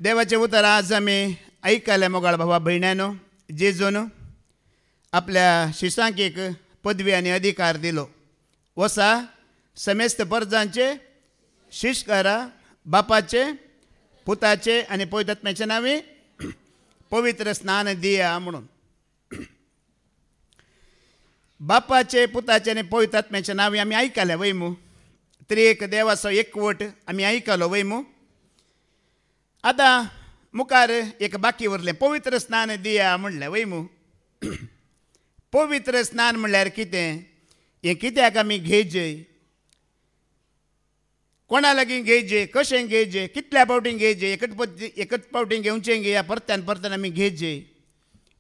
देवाचे उतर आज आम्ही ऐकले मोगाळ भावा भयण्यानो. जेजून आपल्या शिशांक एक पदवी आणि अधिकार दिलो. वसा समेस्त परजांचे शिश करा, बापाचे पुताचे आणि पवित्र आत्म्याचे नावे पवित्र स्नान दिया म्हणून. बापाचे पुताचे आणि पवित्र आत्म्याचे नावे आम्ही ऐकले वैमू. त्रिएक देवाचो एकवट आम्ही ऐकलो वैमू. आता मुखार एक बाकी उरलें पवित्र स्नान दिया म्हणलें वैमू. पवित्र स्नान म्हणल्यार कितें, हें कित्याक आमी घेयचें, कोणा लागीं घेयचें, कशें घेयचें, कितल्या फावटी घेयचें, एकच फावटी घेवचें गे या परत्यान परत्यान आमी घेयचें,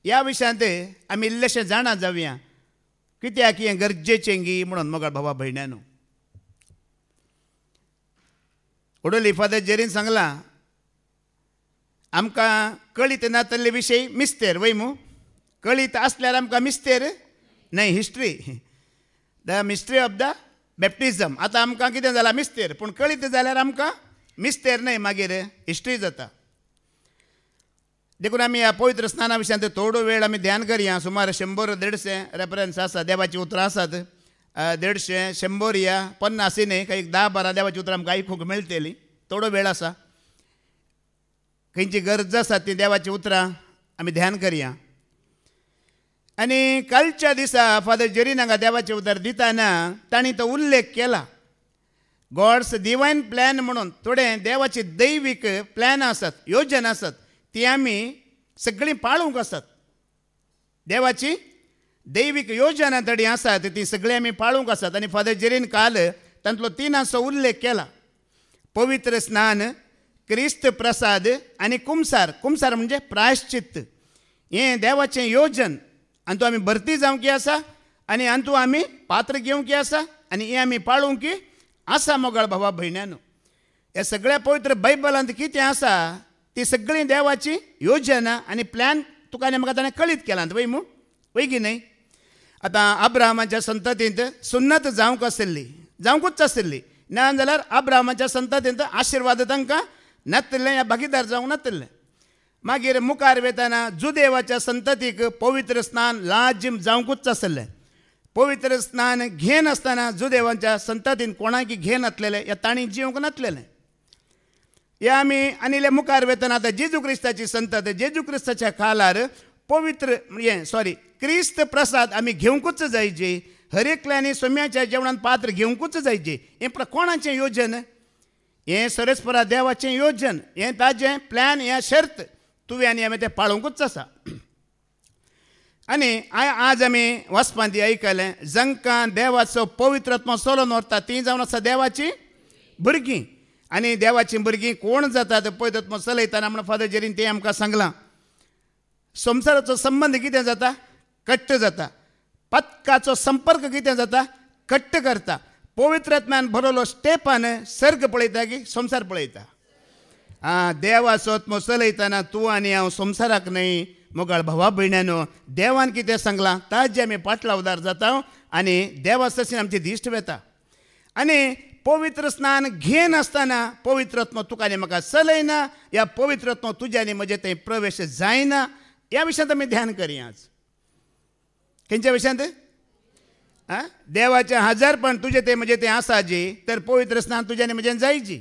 ह्या विशयांत आमी इल्लेशें जाणा जावया कित्याक हें गरजेचें गी म्हणून मोगाळ भावा भयण्यानो. उडोली फादर जेरीन सांगलां आमकां कळीत ना तल्ले विशयी मिस्तेर वैमू. कळीत आसल्यार आमकां मिस्तेर न्हय, history, the mystery of the baptism. आतां आमकां कितें जालां मिस्तेर, पूण कळीत जाल्यार आमकां मिस्तेर न्हय, मागीर हिस्ट्री जाता. देखून आमी ह्या पवित्र स्नाना विशयांत थोडो वेळ आमी ध्यान करया. सुमार 100-150 रेफरन्स आसा, देवाची उतरां आसात. 150, 100 या 50 न्हय, काही 10-12 देवाची उतरां आमकां आयकूंक मेळटलीं. थोडो वेळ आसा, खंयची गरज आसा ती देवाची उतरां आमी ध्यान करया. आनी कालच्या दिसा फादर जेरीन हांगा देवाचें उतर दिताना तांणी तो उल्लेख केला गॉड्स डिवायन प्लॅन म्हणून. थोडे देवाची दैवीक प्लॅन आसात, योजना आसात, ती आमी सगळीं पाळूंक आसात. देवाची दैवीक योजना थोडी आसात, ती सगळीं आमी पाळूंक आसात. आनी फादर जेरीन काल तांतलो 3 उल्लेख केला. पवित्र स्नान, क्रिस्त प्रसाद आनी कुमसार. कुमसार म्हणजे प्रायश्चित्त. हें देवाचें योजन. हातूंत आमी भरती जावंकी आसा आनी हातूंत आमी पात्र घेवंकी आसा आनी हें आमी पाळोवंकी आसा मोगाळ भावा भयण्यानो. हे सगळ्या पवित्र बायबलांत कितें आसा ती सगळीं देवाची योजना आनी प्लॅन तुका आनी म्हाका ताणें कळीत केलां वैमू, वय की न्हय. आतां अब्राहमाच्या संततींत सुन्नत जावंकूच आसली ना जाल्यार अब्राहमाच्या संततींत आशिर्वाद तांकां नातलें या भागीदार जावंक नातलें. मागीर मुखार वेताना जुदेवाच्या संततीक पवित्र स्नान लाजीम जावंकूच आसलें. पवित्र स्नान घेन आसतना जुदेवाच्या संततीन कोणाक घेन नातलेलें या तांणी जिवंक नातलेलें. हे आमी आनी मुखार वेतना आतां जेजू क्रिस्ताची संतत, जेजू क्रिस्ताच्या काळार पवित्र क्रिस्त प्रसाद आमी घेवंकूच जायचे. हर एकल्यानी सोम्याच्या जेवणान पात्र घेवंकूच जायचे. हें कोणाचें योजन, हें सरस्परा देवाचें योजन, हें ताजें प्लॅन, हें शर्त तुवें आनी आमी तें पाळोवंकूच आसा. आनी आज आमी वचपांती आयकलें जांकां देवाचो पवित्र आत्मा चलोवन व्हरता तीं जावन आसा देवाची भुरगीं. आनी देवाची भुरगीं कोण जातात पवित्र आत्मा चलयतना म्हणून फादर जेरीन तें आमकां सांगलां. संवसाराचो संबंद कितें जाता, कट्ट जाता. पत्काचो संपर्क कितें जाता, कट्ट करता. पवित्र आत्म्यान भरलो स्टेपान सर्ग पळयता की संवसार पळयता. देवाचो आत्मो चलयतना तूं आनी हांव संवसाराक न्हय मोगाळ भावा भयण्यानो. देवान कितें सांगलां ताजे आमी पाटलावदार जाता आनी देवा तशें आमची दिश्ट वेता. आनी पवित्र स्नान घेन आसतना पवित्र आत्मो तुका आनी म्हाका चलयना, ह्या पवित्र आत्मो तुज्या आनी म्हजे थंय प्रवेश जायना. ह्या विशयांत आमी ध्यान करया आज. खंयच्या विशयांत? देवाचें हजारपण तुजें तें म्हजें तें आसा जी, तर पवित्र स्नान तुज्या आनी म्हजें जायची.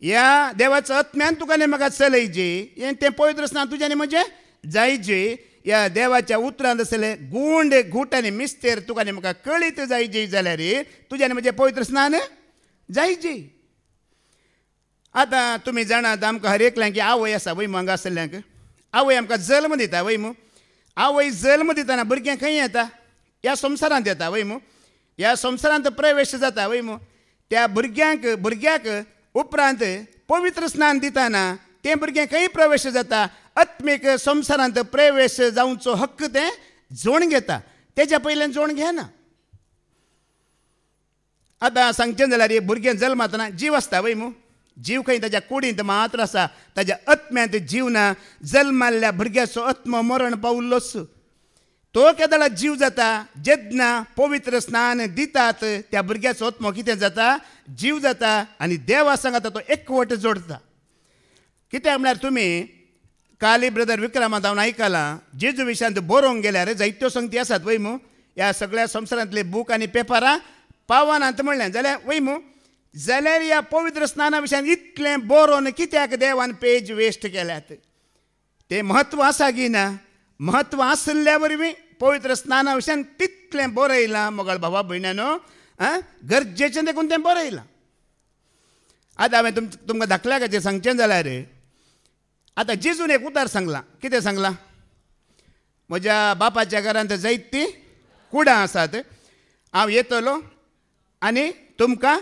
ह्या देवाचो आत्म्यान तुका आनी म्हाका चलयची, हें तें पवित्र स्नान तुज्या आनी म्हजें जायची. ह्या देवाच्या उतरांत आसले गुंड घूट आनी मिस्तेर तुका आनी म्हाका कळीत जायची जाल्यार तुज्या आनी म्हजें पवित्र स्नान जायची. आतां तुमी जाणात आमकां हर एकल्यांक आवय आसा वैमू. हांगा आसल्यांक आवय आमकां जल्म दिता वैमू. आवय जल्म दितना भुरग्यां खंय येता, ह्या संवसारांत येता वैमू. ह्या संवसारांत प्रवेश जाता वैमू. त्या भुरग्याक उपरांत पवित्र स्नान दिताना तें भुरगें खंय प्रवेश जाता, आत्मीक संवसारांत प्रवेश जावचो हक्क तें जोड घेता. तेज्या पयलें जोड घेना. आतां सांगचें जाल्यार भुरगें जल्मातना जीव आसता वैमू. जीव खंय ताच्या कुडींत मात्र आसा, ताच्या आत्म्यांत जीव ना. जल्माल्ल्या भुरग्याचो आत्मो मरण पावल्लोच. तो केदळा जीव जाता जेन्ना पवित्र स्नान दितात त्या भुरग्याचो आत्मो कितें जाता, जीव जाता आनी देवा सांगाता तो एकवट जोडता. कित्याक म्हळ्यार तुमी काली ब्रदर विक्रमांत हांव आयकलां जेजू विशयांत बरोवंक गेल्यार जायत्यो संगती आसात वय मू ह्या सगळ्या संवसारांतले बूक आनी पेपरां पावनात म्हणलें जाल्यार वय मू जाल्यार ह्या पवित्र स्नाना विशयान इतलें बरोवन कित्याक देवान पेज वेस्ट केल्यात तें म्हत्व आसा की ना म्हत्व आसल्या वरवीं पवित्र स्नाना विशयान तितलें बरयलां मोगाळ भावा भयण्यानो गरजेचें देखून तें बरयलां आतां हांवें तुमकां धाकल्या खातीर सांगचें जाल्यार आतां जेजून एक उतार सांगलां कितें सांगलां म्हज्या बापाच्या घरांत जायतीं कुडां आसात हांव येतलो आनी तुमकां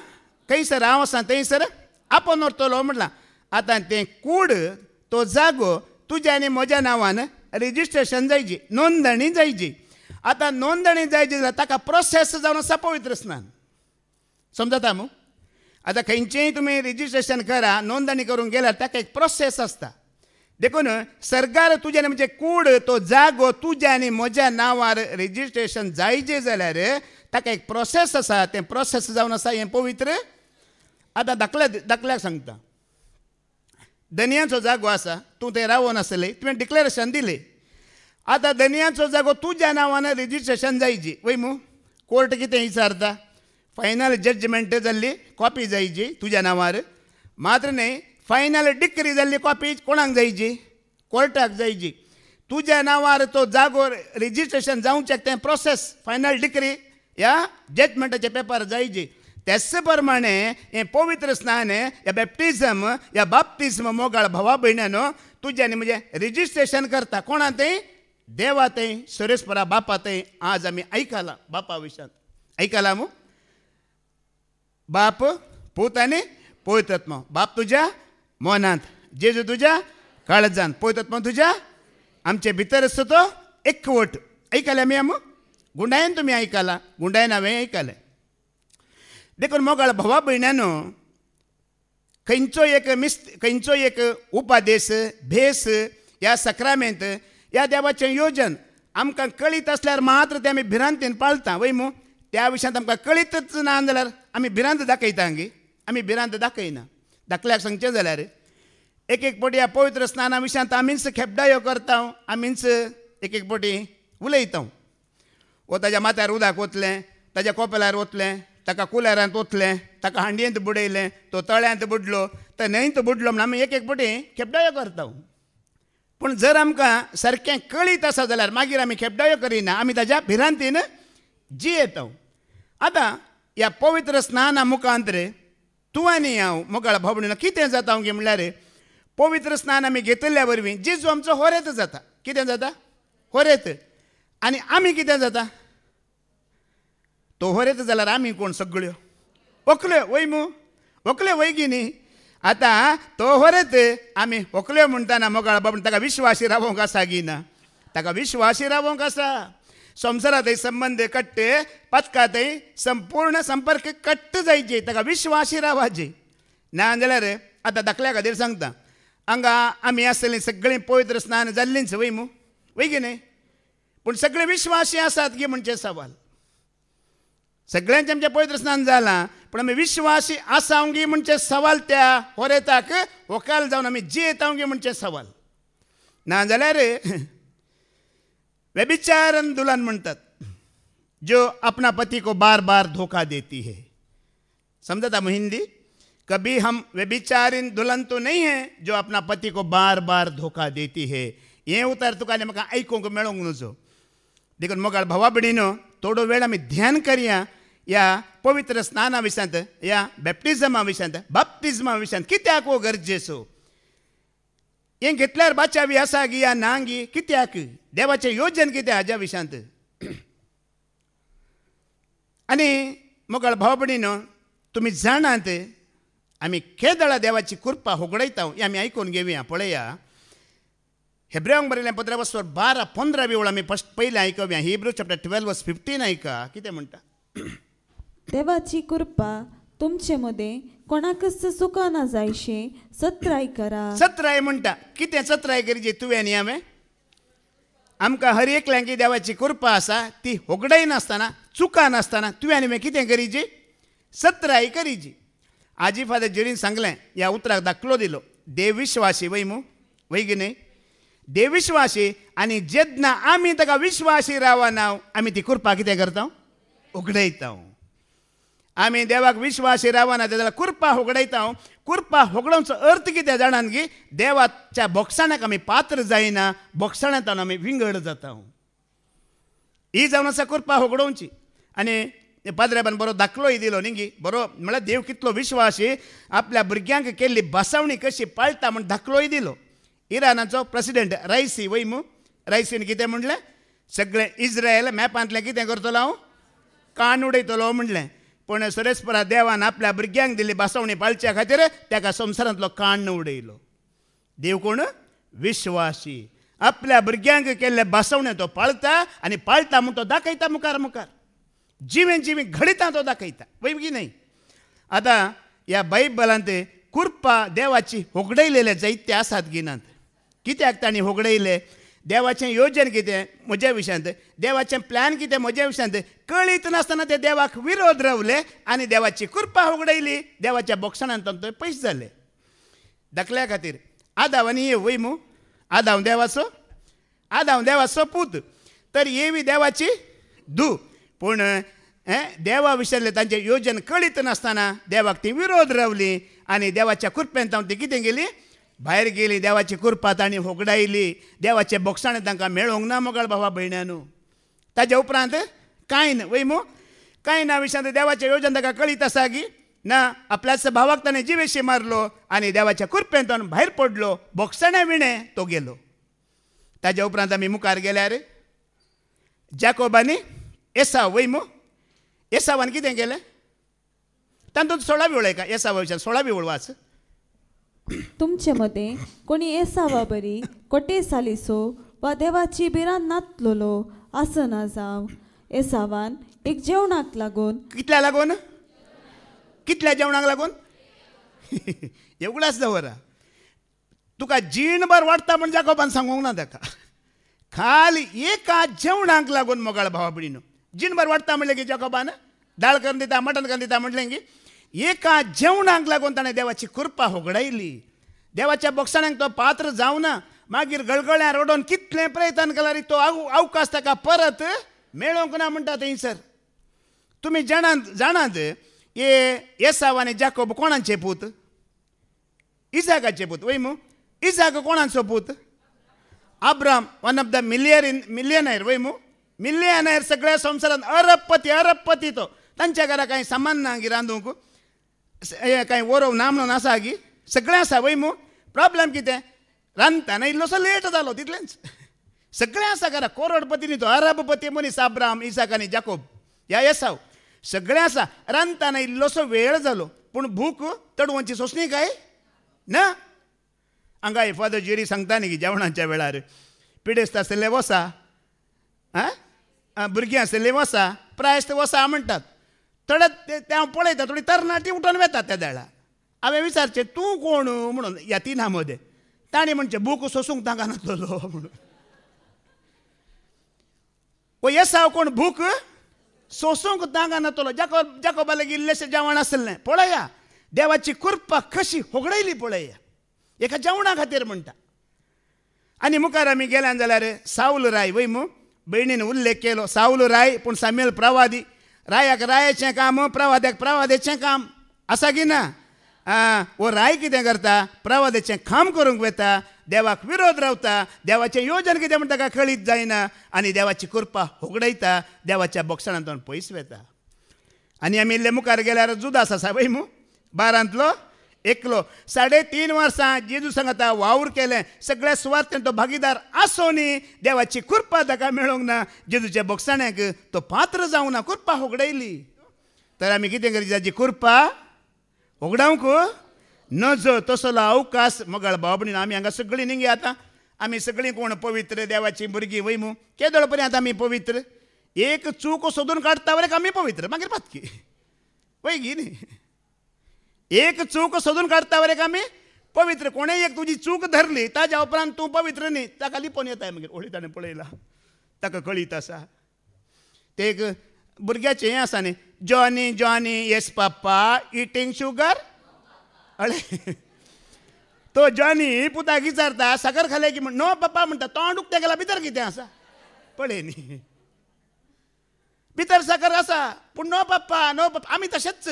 खंयसर हांव आसा थंयसर आपोवन व्हरतलो म्हणलां आतां तें कूड तो जागो तुज्या आनी म्हज्या नांवान रेजिस्ट्रेशन जायची नोंदणी जायची आतां नोंदणी जायची जाल्यार ताका प्रोसेस जावन आसा पवित्र स्नान समजता मू आतां खंयचेंय तुमी रेजिस्ट्रेशन करा नोंदणी करूंक गेल्यार ताका एक प्रोसेस आसता देखून सरकार तुज्या म्हणजे कूड तो जागो तुज्या आनी म्हज्या नांवार रेजिस्ट्रेशन जायचें जाल्यार ताका एक प्रोसेस आसा तें प्रोसेस जावन आसा हें पवित्र आतां दाखल्याक सांगता दनयाचो जागो आसा तूं थंय रावून आसलें तुवें डिक्लेरेशन दिलें आतां दनयाचो जागो तुज्या नांवान रेजिस्ट्रेशन जायची वय मू कोर्ट कितें विचारता फायनल जजमेंट जाल्ली कॉपी जायची तुज्या नांवार मात्र न्हय फायनल डिक्री जाल्ली कॉपी कोणाक जायची कोर्टाक जायची तुज्या नांवार तो जागो रेजिस्ट्रेशन जावचें तें प्रोसेस फायनल डिक्री ह्या जजमेंटाचे पेपर जायची त्याच प्रमाणे हें पवित्र स्नान या बॅप्टिझम या बाप्तिस्म मोगाळ भावा भयण्यानो तुज्या आनी म्हजें रेजिस्ट्रेशन करता कोणा थंय देवा थंय सुरेस्परा बापा थंय आज आमी आयकलां बापा विशयांत आयकलां मू बाप पूत आनी पवित्रात्मा बाप तुज्या मोनांत जेजू तुज्या काळजांत पवित्रात्मा तुज्या आमचे भितर आसता तो एकवट आयकलें आमी आम गुंडायन तुमी आयकलां गुंडायन हांवें आयकलें देखून मोगाळ भावा भयण्यानो खंयचो एक उपादेश भेस ह्या सक्रामेंत ह्या देवाचें योजन आमकां कळीत आसल्यार मात्र तें आमी भिरांतीन पाळटा वय मू त्या विशयांत आमकां कळीतच ना जाल्यार आमी भिरांत दाखयता गे आमी भिरांत दाखयना धाकल्याक सांगचें जाल्यार एक पावटी ह्या पवित्र स्नाना विशयांत आमीच खेपडायो करता आमीच एक पावटी उलयता वो ताज्या माथ्यार उदक ओतलें ताज्या कोपेलार ओतलें ताका कुलेरांत ओतलें ताका हांडयेंत बुडयलें तो तळ्यांत बुडलो तो न्हंयत बुडलो म्हण आमी एक पावटी खेपडायो करता पूण जर आमकां सारकें कळीत आसा जाल्यार मागीर आमी खेपडायो करिना आमी ताज्या भिरांतीन जियेता आतां ह्या पवित्र स्नाना मुखांत तूं आनी हांव मोगाळ भाव भयणीनो कितें जाता गे म्हणल्यार पवित्र स्नान आमी घेतल्या वरवीं जेजू आमचो होरेत जाता कितें जाता होरेत आनी आमी कितें जाता तो होरेत जाल्यार आमी कोण सगळ्यो व्हंकल्यो वय मू व्हंकल्यो वय गी न्ही आतां तो होरेत आमी व्हंकल्यो म्हणटाना मोगाळ बाबा ताका विश्वासी रावोंक आसा गी ना ताका विश्वासी रावोंक आसा संवसारांतय संबंद कट्ट पथकांतय संपूर्ण संपर्क कट्ट जायचे ताका विश्वासी रावचे ना जाल्यार आतां धाकल्या खातीर सांगता हांगा आमी आसलीं सगळीं पवित्र स्नान जाल्लींच वय मू वय गी न्ही पूण सगळे विश्वासी आसात गे म्हणचे सवाल सगळ्यांचें आमचें पवित्र स्नान जालां पूण आमी विश्वासी आसांव गे म्हणचे सवाल त्या होरेताक व्हंकल जावन आमी जियेता गे म्हणचे सवाल ना जाल्यार व्यभिचारन दुल्हन म्हणतात जो अपना पति को बार बार धोखा देती है समझता मु हिंदी कभी हम व्यभिचारिन दुल्हन तो नहीं है जो अपना पति को बार बार धोखा देती है ये उतार तुका म्हाका आयकूंक मेळोंक नजो देखून मोगाळ भावा भयणीनो थोडो वेळ आमी ध्यान करया ह्या पवित्र स्नाना विशयांत ह्या बॅप्टिझमा विशयांत बाप्तिस्मा विशयांत कित्याक हो गरजेचो हें घेतल्यार बाचावी आसा गी या ना गी कित्याक देवाचें योजन कितें हाज्या विशयांत आनी मोगाळ भाव भयणीनो तुमी जाणात आमी केदळा देवाची कृपा होगडयता हें आमी आयकून घेवया पळया हेब्रेवांक बरयलें 15:12-15 वेळ आमी पयलें आयकवया हिब्रू चॅप्टर 12:15 आयका कितें म्हणटा देवाची कृपा तुमचे मदें कोणाकच चुका ना जायशें सत्राय करा सत्राय म्हणटा कितें सत्राय करीची तुवें आनी हांवें आमकां हर एकल्यांकी देवाची कृपा आसा ती होगडय नासतना चुका नासतना तुवें आनी हांवें कितें करीची सत्राय करीची आजी फादर जेरीन सांगलें ह्या उतराक दाखलो दिलो देवविश्वासी वय मू वय की नाही देवविश्वासी आणि जेदना आम्ही ताका विश्वासी रावा नाव आम्ही ती कृपा कितें करता उगडयता आम्ही देवाक विश्वासी रावना जाल्यार कृपा उगडयता कृपा उगडोवचो अर्थ कितें जाणान की देवाच्या बोगसाण्याक आमी पात्र जायना बोगसाण्यांतल्यान आमी विंगड जाता ही जावन आसा कृपा उगडोवची आनी पाद्रेबान बरो दाखलोय दिलो न्ही की बरो म्हळ्यार देव कितलो विश्वासी आपल्या भुरग्यांक केल्ली बसवणी कशी पाळटा म्हण दाखलोय दिलो इरानाचो प्रेसिडेंट रायसी वय मू रायसीन कितें म्हणलें सगळें इज्रायल मॅपांतलें कितें करतलो हांव कान उडयतलो म्हणलें पूण सुरेस्परा देवान आपल्या भुरग्यांक दिल्ली बसवणी पाळच्या खातीर ताका संवसारांतलो कान उडयलो देव कोण विश्वासी आपल्या भुरग्यांक केल्ले बसवणे तो पाळता आनी पाळटा म्हूण तो दाखयता मुखार मुखार जिवें जिवें घडिता तो दाखयता वय की नाही आतां ह्या बायबलांत कृपा देवाची होगडयलेले जायते आसात गिनांत कित्याक तांणी होगडयले देवाचें योजन कितें म्हज्या विशयांत देवाचें प्लॅन कितें म्हज्या विशयांत कळीत नासतना ते देवाक विरोध रावले आनी देवाची कृपा होगडयली देवाच्या बोगसाण्यांत ते पयस जाले दाखल्या खातीर आदाव आनी वय मू आदाव देवाचो पूत तर येवी देवाची धू पूण देवा विशयांतले तांचें योजन कळीत नासतना देवाक ती विरोध रावली आनी देवाच्या कृपेंत ती कितें गेली भायर गेली देवाची कृपा तांणी होगडायली देवाचे बोगसाणे तांकां मेळोंक ना मोगाळ भावा भयण्यांनो ताज्या उपरांत कायन वय मू कायना विशयांत देवाचें योजन ताका कळीत आसा की ना आपल्याच भावाक ताणें जिवेशी मारलो आनी देवाच्या कृपेंत भायर पडलो बोगसाणे विणें तो गेलो ताज्या उपरांत आमी मुखार गेल्यार जाकोब आनी एसाव वय मू एसावान कितें केलें तातूंत 16वी ओळ का एसावा विशयान 16वी ओळ वाच तुमचे मते कोणी एसावा बरी कोटे सालिसो वा देवाची बिरान नातलोलो असं ना जाव एसावान एक जेवणाक लागून कितल्या जेवणाक लागून एवढाच दवरा तुका जीणभर वाडटा म्हण जाकोबान सांगूंक ना ताका खाली एका जेवणाक लागून मोगाळ भावा भयणीनो जीणभर वाडटा म्हणलें की जाकोबान दाळ करून दिता मटण करून दिता म्हटलें की एका जेवणाक लागून ताणें देवाची कृपा होगडायली देवाच्या बोगसाण्यांक तो पात्र जावना मागीर गळगळ्यार रडोवन कितलें प्रयत्न केल्यार तो अवकाश ताका परत मेळोंक ना म्हणटा थंयसर तुमी जाणात एसाव आनी जाकोब कोणाचे पूत इसाकाचे पूत वय मू इसाक कोणाचो पूत अब्राम वन ऑफ द मिलियनायर वय मू मिलियनायर सगळ्या संवसारांत अरबपती तो तांच्या घरा कांय सामान ना गी रांदूंक कांय वरोव ना म्हणून आसा गी सगळें आसा वय मू प्रॉब्लेम कितें रांदतना इल्लोसो लेट जालो तितलेंच सगळें आसा घरा करोडपती न्ही तो अरबपती मनीस अब्राम इसाक आनी जाकोब ह्या एसाव सगळें आसा रांदतना इल्लोसो वेळ जालो पूण भूक तडवंची सोंसणी काय ना हांगा फादर जेरी सांगता न्ही की जेवणाच्या वेळार पिडेस्त आसले वसा भुरगीं आसलेलीं वसा प्रायस्त वसा म्हणटात थोडे ते हांव पळयता थोडी तरणाटी उठोन वेतात त्या देळा हांवें विचारचें तूं कोण म्हणून ह्या तिना मदें ताणें म्हणचें बूक सोसूंक तांकां नासलो म्हणून एसाव कोण भूक सोसूंक तांकां नासलो जाकोबा लागीं इल्लेशें जेवण आसलें पळया देवाची कृपा कशी होगडयली पळया एका जेवणा खातीर म्हणटा आनी मुखार आमी गेल्यान जाल्यार साऊल राय वय मू भयणीन उल्लेख केलो साऊल राय पूण साम्युएल प्रवादी रायाक रायाचें काम प्रवाद्याक प्रवादेचें काम आसा की ना वो राय कितें करता प्रवादेचें काम करूंक वता देवाक विरोध रावता देवाचें योजन कितें म्हण ताका कळीत जायना आनी देवाची कृपा होगडयता देवाच्या बोगसाण्यांतल्यान पयस वता आनी आमी इल्ले मुखार गेल्यार जुदास आसा वय मू 12तलो एकलो 3.5 वर्सां जेजू सांगता वावर केलें सगळ्या सुवातेन तो भागीदार आसोनी देवाची कृपा ताका मेळोंक ना जेजूच्या बोगसाण्याक तो पात्र जावं ना कृपा होगडयली तर आमी कितें करची ताची कृपा होगडावंक नजो तसलो अवकाश मोगाळ भाव भयणीन आमी हांगा सगळीं न्ही गे आतां आमी सगळीं कोण पवित्र देवाची भुरगीं वय मू केदळ पर्यंत आमी पवित्र एक चूक सोदून काडटा वरेक आमी पवित्र मागीर पातकी वय गी न्ही एक चूक सोदून काडटा वरेक आमी पवित्र कोणेय एक तुजी चूक धरली ताज्या उपरांत तूं पवित्र न्ही ताका लिपोवन येताय मागीर ओळी ताणें पळयला ताका कळीत आसा ते एक भुरग्याचें हें आसा न्ही जॉनी जॉनी येस पापा इटींग शुगर अळे तो जॉनी पुताक विचारता साकर खाले की नो पप्पा म्हणटा तोंड उक्ते गेला भितर कितें आसा पळय न्ही भितर साकर आसा पूण नो पप्पा आमी तशेंच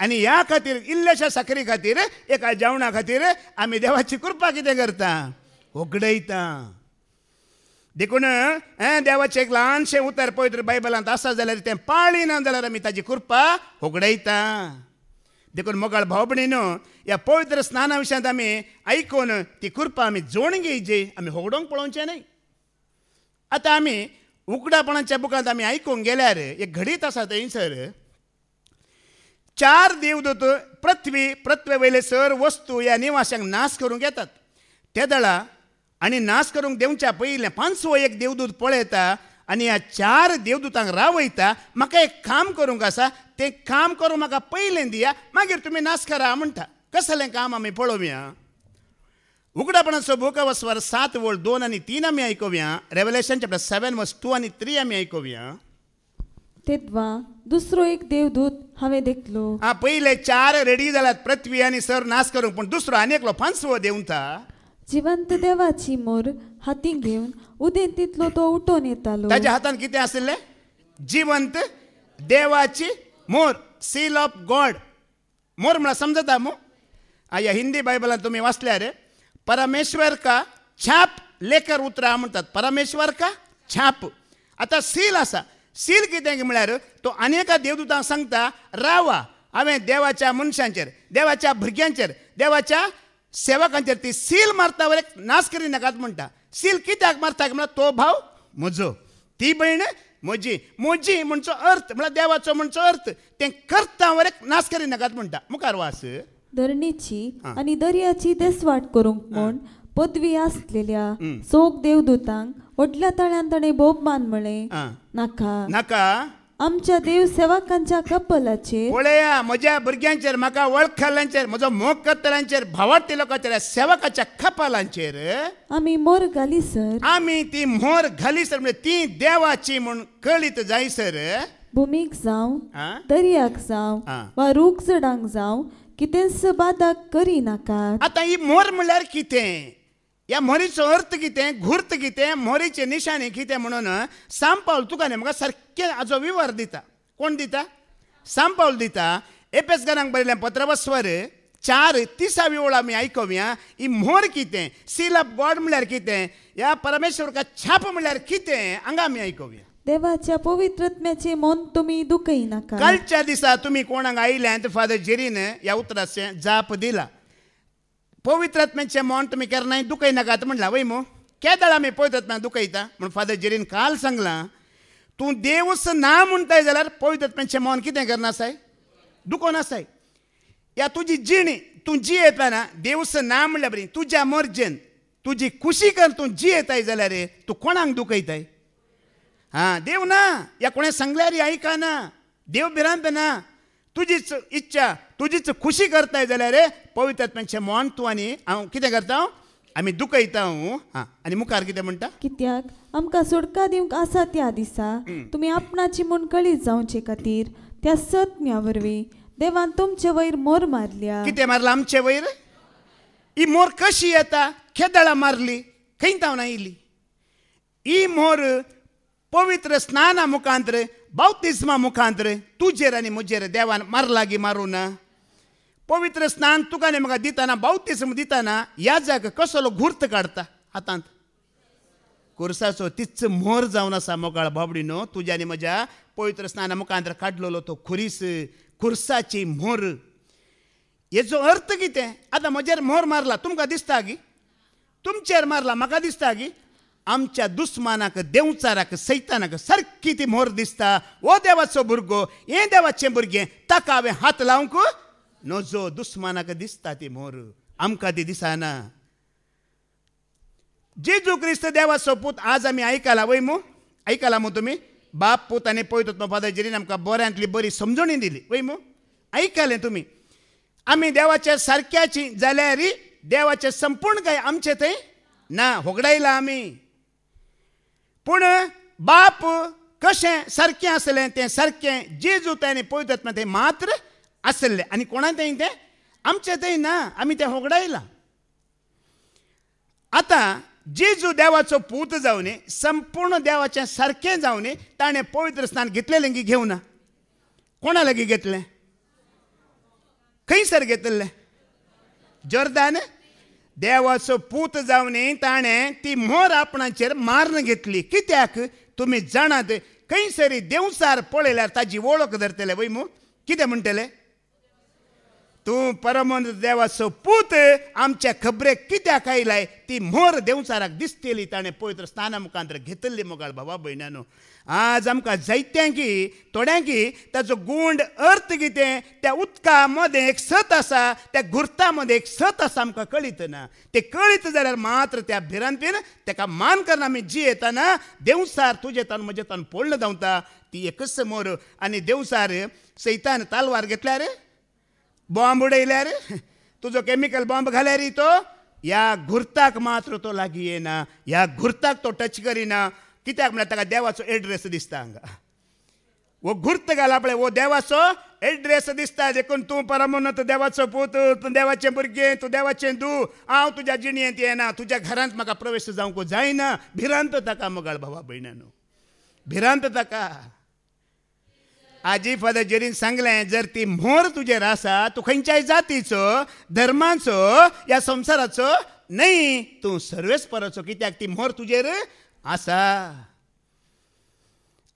आनी ह्या खातीर इल्लेशा साखरी खातीर एका जेवणा खातीर आमी देवाची कृपा कितें करता होगडयता देखून देवाचें एक ल्हानशें उतर पवित्र बायबलांत आसा जाल्यार तें पाळिना जाल्यार आमी ताची कृपा होगडयता देखून मोगाळ भाव भयणीनो ह्या पवित्र स्नाना विशयांत आमी आयकून ती कृपा आमी जोड घेवची आमी होगडोवंक पळोवचें न्हय आतां आमी उकडापणाच्या बुकांत आमी आयकूंक गेल्यार एक घडीत आसा थंयसर 4 देवदूत पृथ्वी वयले सर वस्तू ह्या निवाशांक नाश करूंक येतात ते दळा आनी नाश करूंक देवच्या पयलें 5वो एक देवदूत पळयता आनी ह्या 4 देवदूतांक रावयता म्हाका एक काम करूंक आसा तें काम करूंक म्हाका पयलें दिया मागीर तुमी नाश करा म्हणटा कसलें काम आमी पळोवया उगडापणाचो बुक वस्वर 7 वोळ 2 आनी 3 आमी आयकुया रेवलेशन चॅप्टर 7 वर्स 2 आनी 3 आमी आयकुया तेद्वा दुसरो एक देवदूत हांवें देखलो पयले 4 रेडी जाल्यात पृथ्वी आनी सर नाश करूंक पूण दुसरो आनी एकलो 5वो देंवता जिवंत देवाची मोर हातीन घेवन उदेंत तितलो तो उठोन येतालो ताच्या हातान कितें आसलें जिवंत देवाची मोर सील ऑफ गॉड मोर म्हळ्यार समजता मू ह्या हिंदी बायबलांत तुमी वाचल्यार परमेश्वर का छाप लेकर उतरा म्हणटात परमेश्वर का छाप आतां सील आसा सील कितें म्हळ्यार तो आनी एका देवदूतांक सांगता रावा हांवें देवाच्या मनशांचेर देवाच्या भुरग्यांचेर देवाच्या सेवकांचेर ती सील मारता वर नाश करी नाकात म्हणटा सील कित्याक मारता म्हळ्यार तो भाव म्हजो ती भयण म्हजी म्हजी म्हणचो अर्थ म्हळ्यार देवाचो म्हणचो अर्थ तें करता वर नाश करी नाकात म्हणटा मुखार वास धरणीची आनी दर्याची देसवाट करूंक म्हूण पदवी आसलेल्या सोग देवदूतांक व्हडल्या तळ्यान ताणें भोवमान म्हळें नाका नाका आमच्या देव सेवकांच्या कपलाचेर पळया म्हज्या भुरग्यांचेर म्हाका वळखल्यांचेर म्हजो मोग करतल्यांचेर भावार्थी लोकांचेर सेवकाच्या कपालांचेर आमी मोर घालीसर आमी ती मोर घालीसर म्हणजे ती देवाची म्हूण कळीत जायसर भुमीक जावं दर्याक जावं वा रूख झाडांक जावं कितेंच बादाक करी नाकात आतां ही मोर म्हणल्यार कितें ह्या मोरीचो अर्थ कितें घुर्त कितें मोरीचे निशाणे कितें म्हणून सांपावल तुका न्ही म्हाका सारकें हाचो विवर दिता कोण दिता सांपावल दिता एपेसकारांक बरयलें पत्रवस्वर 4:30 ओळ आमी आयकुया ही मोर कितें सील ऑफ गॉड म्हणल्यार कितें ह्या परमेश्वर का छाप म्हणल्यार कितें हांगा आमी आयकुया देवाच्या पवित्रत्म्याचे मन तुमी दुखय नाका कालच्या दिसा तुमी कोणाक आयल्यात फादर जेरीन ह्या उतराचें जाप दिला पवित्रात्म्याचें मन तुमी केन्नाय दुखय नाकात म्हणला वय मो केदाळ आमी पवित्रात्म्याक दुखयता म्हणून फादर जेरीन काल सांगलां तूं देवच ना म्हणटाय जाल्यार पवित्रात्म्याचें मन कितें करना आसाय दुखोन आसाय ह्या तुजी जिणी तूं जियेतना देवच ना म्हणल्यार बरी तुज्या मर्जेन तुजी खुशी कर तूं जियेताय जाल्यार तूं कोणाक दुखयताय देव ना ह्या कोणें सांगल्यार आयकना देव भिरांत ना तुजीच इच्छा तुजीच खुशी करताय जाल्यार पवित्रात्म्याचें मन तूं आनी हांव कितें करता आमी दुखयता आनी मुखार कितें म्हणटा कित्याक आमकां सुटका दिवंक आसा त्या दिसा तुमी आपणाची म्हूण कळीत जावचे खातीर त्या सत्म्या वरवीं देवान तुमचे वयर मोर मारल्या कितें मारला आमचे वयर ही मोर कशी येता केदाळा मारली खंय तावन आयली ही मोर पवित्र स्नाना मुखांतर बावतिस्मा मुखांतर तुजेर आनी म्हजेर देवान मारलागी मारूं ना पवित्र स्नान तुका आनी म्हाका दितना बावतिस्म दितना ह्या जाग कसलो घुर्त काडटा हातांत खुर्साचो तीच मोर जावन आसा मोगाळ बाबडी न्हू तुज्या आनी म्हज्या पवित्र स्नाना मुखांतर काडलेलो तो खुरीस खुर्साची मोर हेजो अर्थ कितें आतां म्हजेर मोर मारला तुमकां दिसता गी तुमचेर मारला म्हाका दिसता गी आमच्या दुस्मानाक देवचाराक सैतानाक सारकी ती मोर दिसता ओ देवाचो भुरगो हे देवाचें भुरगें ताका हांवें हात लावंक नजो दुस्मानाक दिसता ती मोर आमकां ती दिसना जेजू क्रिस्त देवाचो पूत आज आमी आयकला वय मू आयकला मू तुमी बाप पूत आनी पवित्र फादर जेरीन आमकां बऱ्यांतली बरी समजणी दिली वय मू आयकलें तुमी आमी देवाच्या सारक्याची जाल्यार देवाचें संपूर्ण काय आमचें थंय ना होगडायला आमी पूण बाप कशें सारकें आसलें तें सारकें जेजू ताणें पवित्रात्मा थंय मात्र आसलें आनी कोणा थंय तें आमचें थंय ना आमी तें होगडायलां आता जेजू देवाचो पूत जावन संपूर्ण देवाचें सारकें जावन ताणें पवित्र स्नान घेतलेलें की घेवना? कोणा लागीं घेतलें? खंयसर घेतलें? जॉर्दान. देवाचो पूत जावन ताणें ती मोर आपणाचेर मारून घेतली. कित्याक? तुमी जाणात खंयसरी देवसार पळयल्यार ताजी वळख धरतले वय मू. कितें म्हणटले? तूं परमोन्नत देवाचो पूत आमच्या खबरेक कित्याक आयलाय? ती मोर देवचाराक दिसतेली ताणें पवित्र स्नाना मुखांतर घेतली. मोगाळ भावा भयणानो, आज आमकां जायत्यांकी थोड्यांकी ताचो गूंड अर्थ कितें? त्या उदका मदें एक सत आसा, त्या गुर्ता मदें एक सत आसा, आमकां कळीत ना. तें कळीत जाल्यार मात्र त्या भिरांतीन ताका मान करून आमी जियेतना देवसार तुजे तान म्हजे तान पडलं धांवता. ती एकच मोर. आनी देवसार सैतान तालवार घेतल्यार, बॉम्ब उडयल्यार, तुजो केमिकल बॉम्ब घाल्यार तो ह्या घुर्ताक मात्र तो लागीं येना, ह्या घुर्ताक तो टच करिना. कित्याक म्हळ्यार ताका देवाचो एड्रेस दिसता हांगा. वो घुर्त घाला पळय, वो देवाचो एड्रेस दिसता. देखून तूं परमोन्नत देवाचो पूत, तूं देवाचें भुरगें, तूं देवाचें धूव. हांव तुज्या जिणयेंत येना, तुज्या घरांत म्हाका प्रवेश जावंक जायना. भिरांत ताका मोगाळ भावा भयणानो, भिरांत ताका. आजी फादर जेरीन सांगलें, जर ती मोर तुजेर आसा, तूं खंयच्याय जातीचो, धर्माचो, ह्या संवसाराचो न्हय, तूं सर्वेस्पराचो. कित्याक ती मोर तुजेर आसा.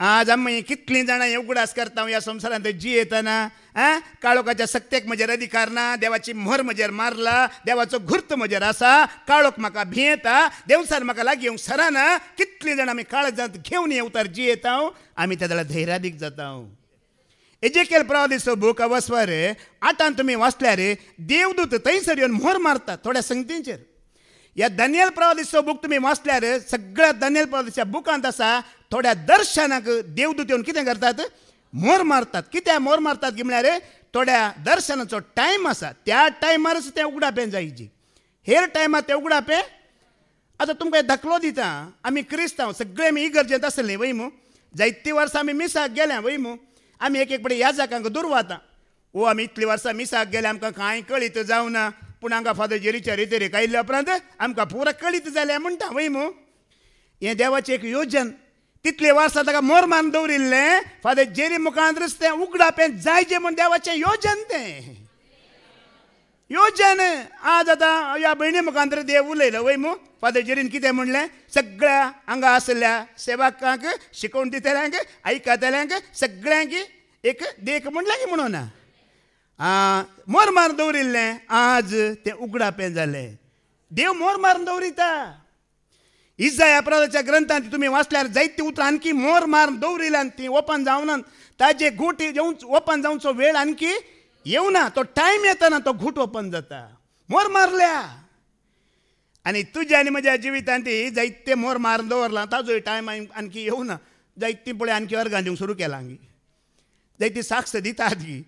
आज आमी कितलीं जाणां हें उगडास करता ह्या संवसारांत जियेतना. काळोखाच्या सक्तेक म्हजेर अधिकार ना, देवाची मोर म्हजेर मारला, देवाचो घुर्त म्हजेर आसा, काळोख म्हाका भियेता, देवसार म्हाका लागीं येवंक सराना. कितलीं जाणां आमी काळजांत घेवन हे उतार जियेता. आमी त्या वेळार धैर्यादीक जाता. एजेकेल प्रवादीचो बूक अवस्वर 8 तुम्ही वाचल्यार देवदूत थंयसर येवन मोर मारतात थोड्या संगतींचेर. ह्या दानियल प्रवादीचो बूक तुम्ही वाचल्यार सगळ्या दानियल प्रवादीच्या बुकांत आसा, थोड्या दर्शनाक देवदूत येवन कितें करतात? मोर मारतात. कित्याक मोर मारतात की म्हळ्यार थोड्या दर्शनाचो टायम आसा, त्या टायमारच तें उगडापें जायची. हेर टायमार तें उगडापें. आतां तुमकां दाखलो दिता. आमी क्रिस्तांव सगळे आमी इगर्जेंत आसले वय मू. जायतीं वर्सां आमी मिसाक गेल्या वय मू. आमी एक एक याजकांक दुर्वाता. वो आमी इतलीं वर्सां मिसाक गेले, आमकां कांय कळीत जावना. पूण हांगा फादर जेरीच्या रितेरेक आयिल्ल्या उपरांत आमकां पुरो कळीत जालें म्हणटा वय मू. हें देवाचें एक योजन. तितले वर्सां ताका मोर मारून दवरिल्लें फादर जेरी मुखांतरच तें उगडापें जायचें म्हण देवाचें योजन. तें योजन आज आतां ह्या भयणी मुखांतर देव उलयलो वय मू. फादर जेरीन कितें म्हणलें? सगळ्या हांगा आसल्या सेवकांक, शिकोवन दितल्यांक, आयकतल्यांक सगळ्यांक एक देख म्हणलें की म्हणून मोर मारून दवरिल्लें आज तें उगडापें जालें. देव मोर मारून दवरिता. इसाया प्रवादाच्या ग्रंथांत तुमी वाचल्यार जायतीं उतरां आणखी मोर मारून दवरिल्ल्यान ती ओपन जावना. ताजे घूट येवन ओपन जावचो वेळ आणखी येवना. तो टायम येतना तो घूट ओपन जाता. मोर मारल्या. आनी तुज्या आनी म्हज्या जिवितांत जायते मोर मारून दवरला, ताजोय टायम आणखी येवना. जायतीं पळय आणखी अर्गां दिवंक सुरू केलां गी. जायतीं साक्ष दितात गी.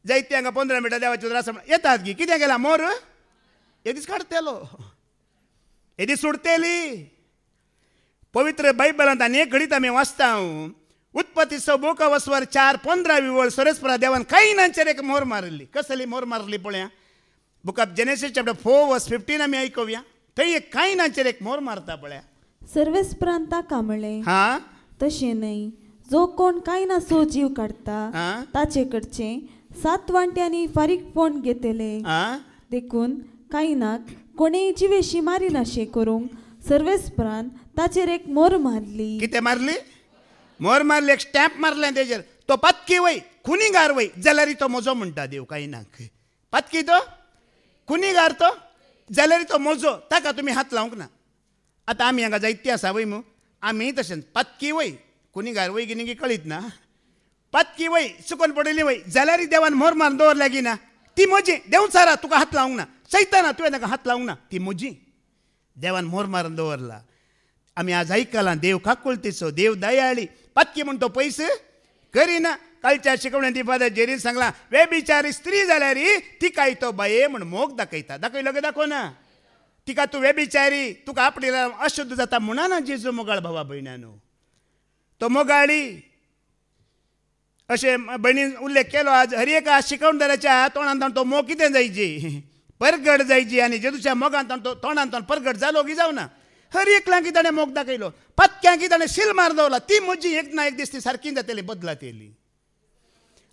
जायतीं हांगा 15 मिनटां देवाची उतरां येतात गी. कितें केलां? मोर एक दीस काडटलो, एक दीस सुटतेली. पवित्र बायबलांत आनी एक घडीत आमी वाचता. उत्पत्तीचो बूक अवस्वर 4:15 वळ सोरेस्परा देवान कायनांचेर एक मोर मारली. कसली मोर मारली पळया. बुक ऑफ जेनेसीस चॅप्टर 4:15 आमी आयकुया. थंय एक कायनांचेर एक मोर मारता पळया. सर्वेस्परान ताका म्हणलें, हा तशें न्हय, जो कोण कायनाचो जीव काडटा ताचे कडचें 7 वांट्यांनी फारीकपण घेतले. देखून कायनाक कोणेय जिवेशी मारी नाशे करूंक सर्वेस्परान ताचेर एक मोर मारली. कितें मारली? मोर मारली. एक स्टॅम्प मारलें तेजेर. तो पत्की वय, खुनीगार वय, जाल्यार तो मोजो म्हणटा देव कायनाक. पत्की तो, खुनीगार तो, जाल्यार तो मोजो. ताका तुमी हात लावंक ना. आतां आमी हांगा जायतीं आसा वय मू. आमी तशें पत्की वय, खुनीगार वय गिनी कळीत ना. पत्की वय, चुकोन पडिल्ली वय, जाल्यार देवान मोर मारून दवरल्या की ना, ती म्हजी. देवचारा तुका हात लावंक ना. सैताना तुवें ताका हात लावंक ना, ती म्हजी. देवान मोर मारून दवरला. आमी आज आयकलां देव काकुळतीचो, देव दयाळी. पत्की म्हण तो पयस करिना. कालच्या शिकवण्यात फादर जेरीन सांगला, वेबिचारी स्त्री जाल्यार तिकाय तो बाये म्हण मोग दाखयता. दाखयलो की दाखोवना? तिका तूं वेबिचारी, तुका आपणेला अशुद्ध जाता म्हणना जेजू मोगाळ भावा भयणानो. तो मोगाळी. अशें भयणीन उल्लेख केलो आज. हर एका शिकवणदाराच्या तोंडांत तो मोग कितें जायची? परगट जायची आनी जेजूच्या मोगांत तोंडांत परगट जालो की जावना. हर एकल्यां की ताणें मोग दाखयलो, पत्क्यां की ताणें शील मार दवरला. ती म्हजी एक ना एक दीस ती सारकी जातली, बदलात येयली.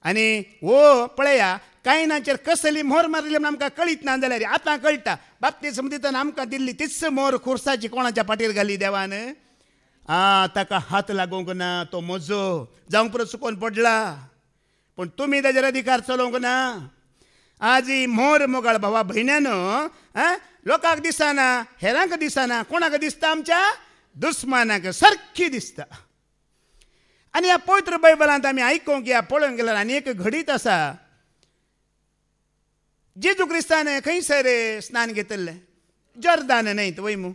आनी हो पळया, कायनाचेर कसली मोहर मारली म्हण आमकां कळीत ना जाल्यार आतां कळटा. बाप्तिस्म दितना आमकां दिल्ली तीच मोहर खुर्साची कोणाच्या पाठीर घाली देवान. ताका हात लागूंक ना, तो म्हजो जावंक परत चुकोवन पडला. पूण तुमी ताजेर अधिकार चलोवंक ना. आज ही मोहर मोगाळ भावा भयण्यानो लोकांक दिसना, हेरांक दिसना, कोणाक दिसता? आमच्या दुस्मानाक सारकी दिसता. आनी ह्या पवित्र बायबलांत आमी आयकूंक या पळोवंक गेल्यार आनी एक घडीत आसा. जेजू क्रिस्तान खंयसर स्नान घेतलें? जॉर्दान न्हंयत वयमू.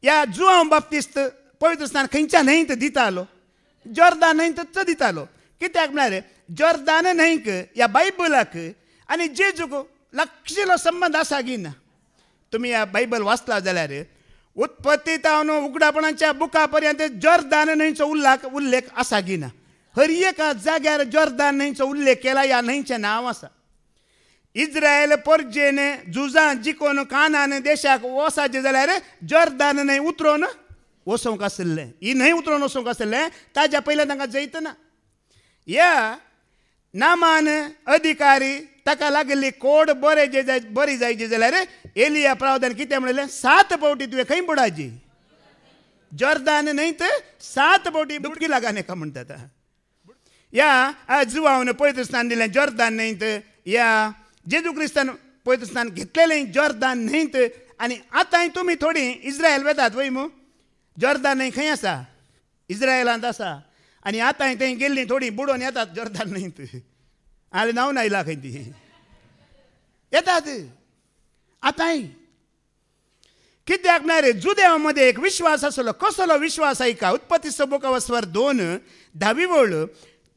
ह्या जुआंव बाप्तिस्त पवित्र स्नान खंयच्या न्हंयत दितालो? जॉर्दान न्हंयतच दितालो. कित्याक म्हळ्यार जॉर्दान न्हंयक ह्या बायबलाक आनी जेजूक लागशिल्लो संबंद आसा की ना? तुमी ह्या बायबल वाचला जाल्यार उत्पत्ती तावन उगडापणाच्या बुका पर्यंत जॉर्दान न्हंयचो उल्लेख आसा की ना? हर एका जाग्यार जॉर्दान न्हंयचो उल्लेख केला. ह्या न्हंयचें नांव आसा. इस्रायल पर्जेन झुजां जिखून कानान देशाक वसाचें जाल्यार जॉर्दान न्हंय उतरोवन वचोंक आसलें. ही न्हंय उतरोवन वचोंक आसलें. ताच्या पयलें तांकां जैतना. ह्या नामान अधिकारी ताका लागली कोड बरी जायची जाल्यार एलिया प्रावधान कितें म्हणलें? 7 फावटी तुवें खंय बुडाची? जॉर्दान न्हंयत 7 फावटी डुबकी लागान एका म्हणटात. ह्या जुआवन पवित्र स्नान दिलें जॉर्दान न्हंयत. ह्या जेजू क्रिस्तान पवित्र स्नान घेतलेलें जॉर्दान न्हंयत. आनी आतांय तुमी थोडी इस्रायल वेतात वय मू. जॉर्दान न्हंय खंय आसा? इस्रायलांत आसा. आनी आतांय थंय गेल्लीं थोडीं बुडोवन येतात जॉर्दान न्हंयत. हांवें नांव आयला खंय ती येतात आतांय. कित्याक म्हळ्यार जुदेवा मदें एक विश्वास आसलो. कसलो विश्वास? ऐका, उत्पत्ती बुकावस्वर 2:10 वळ.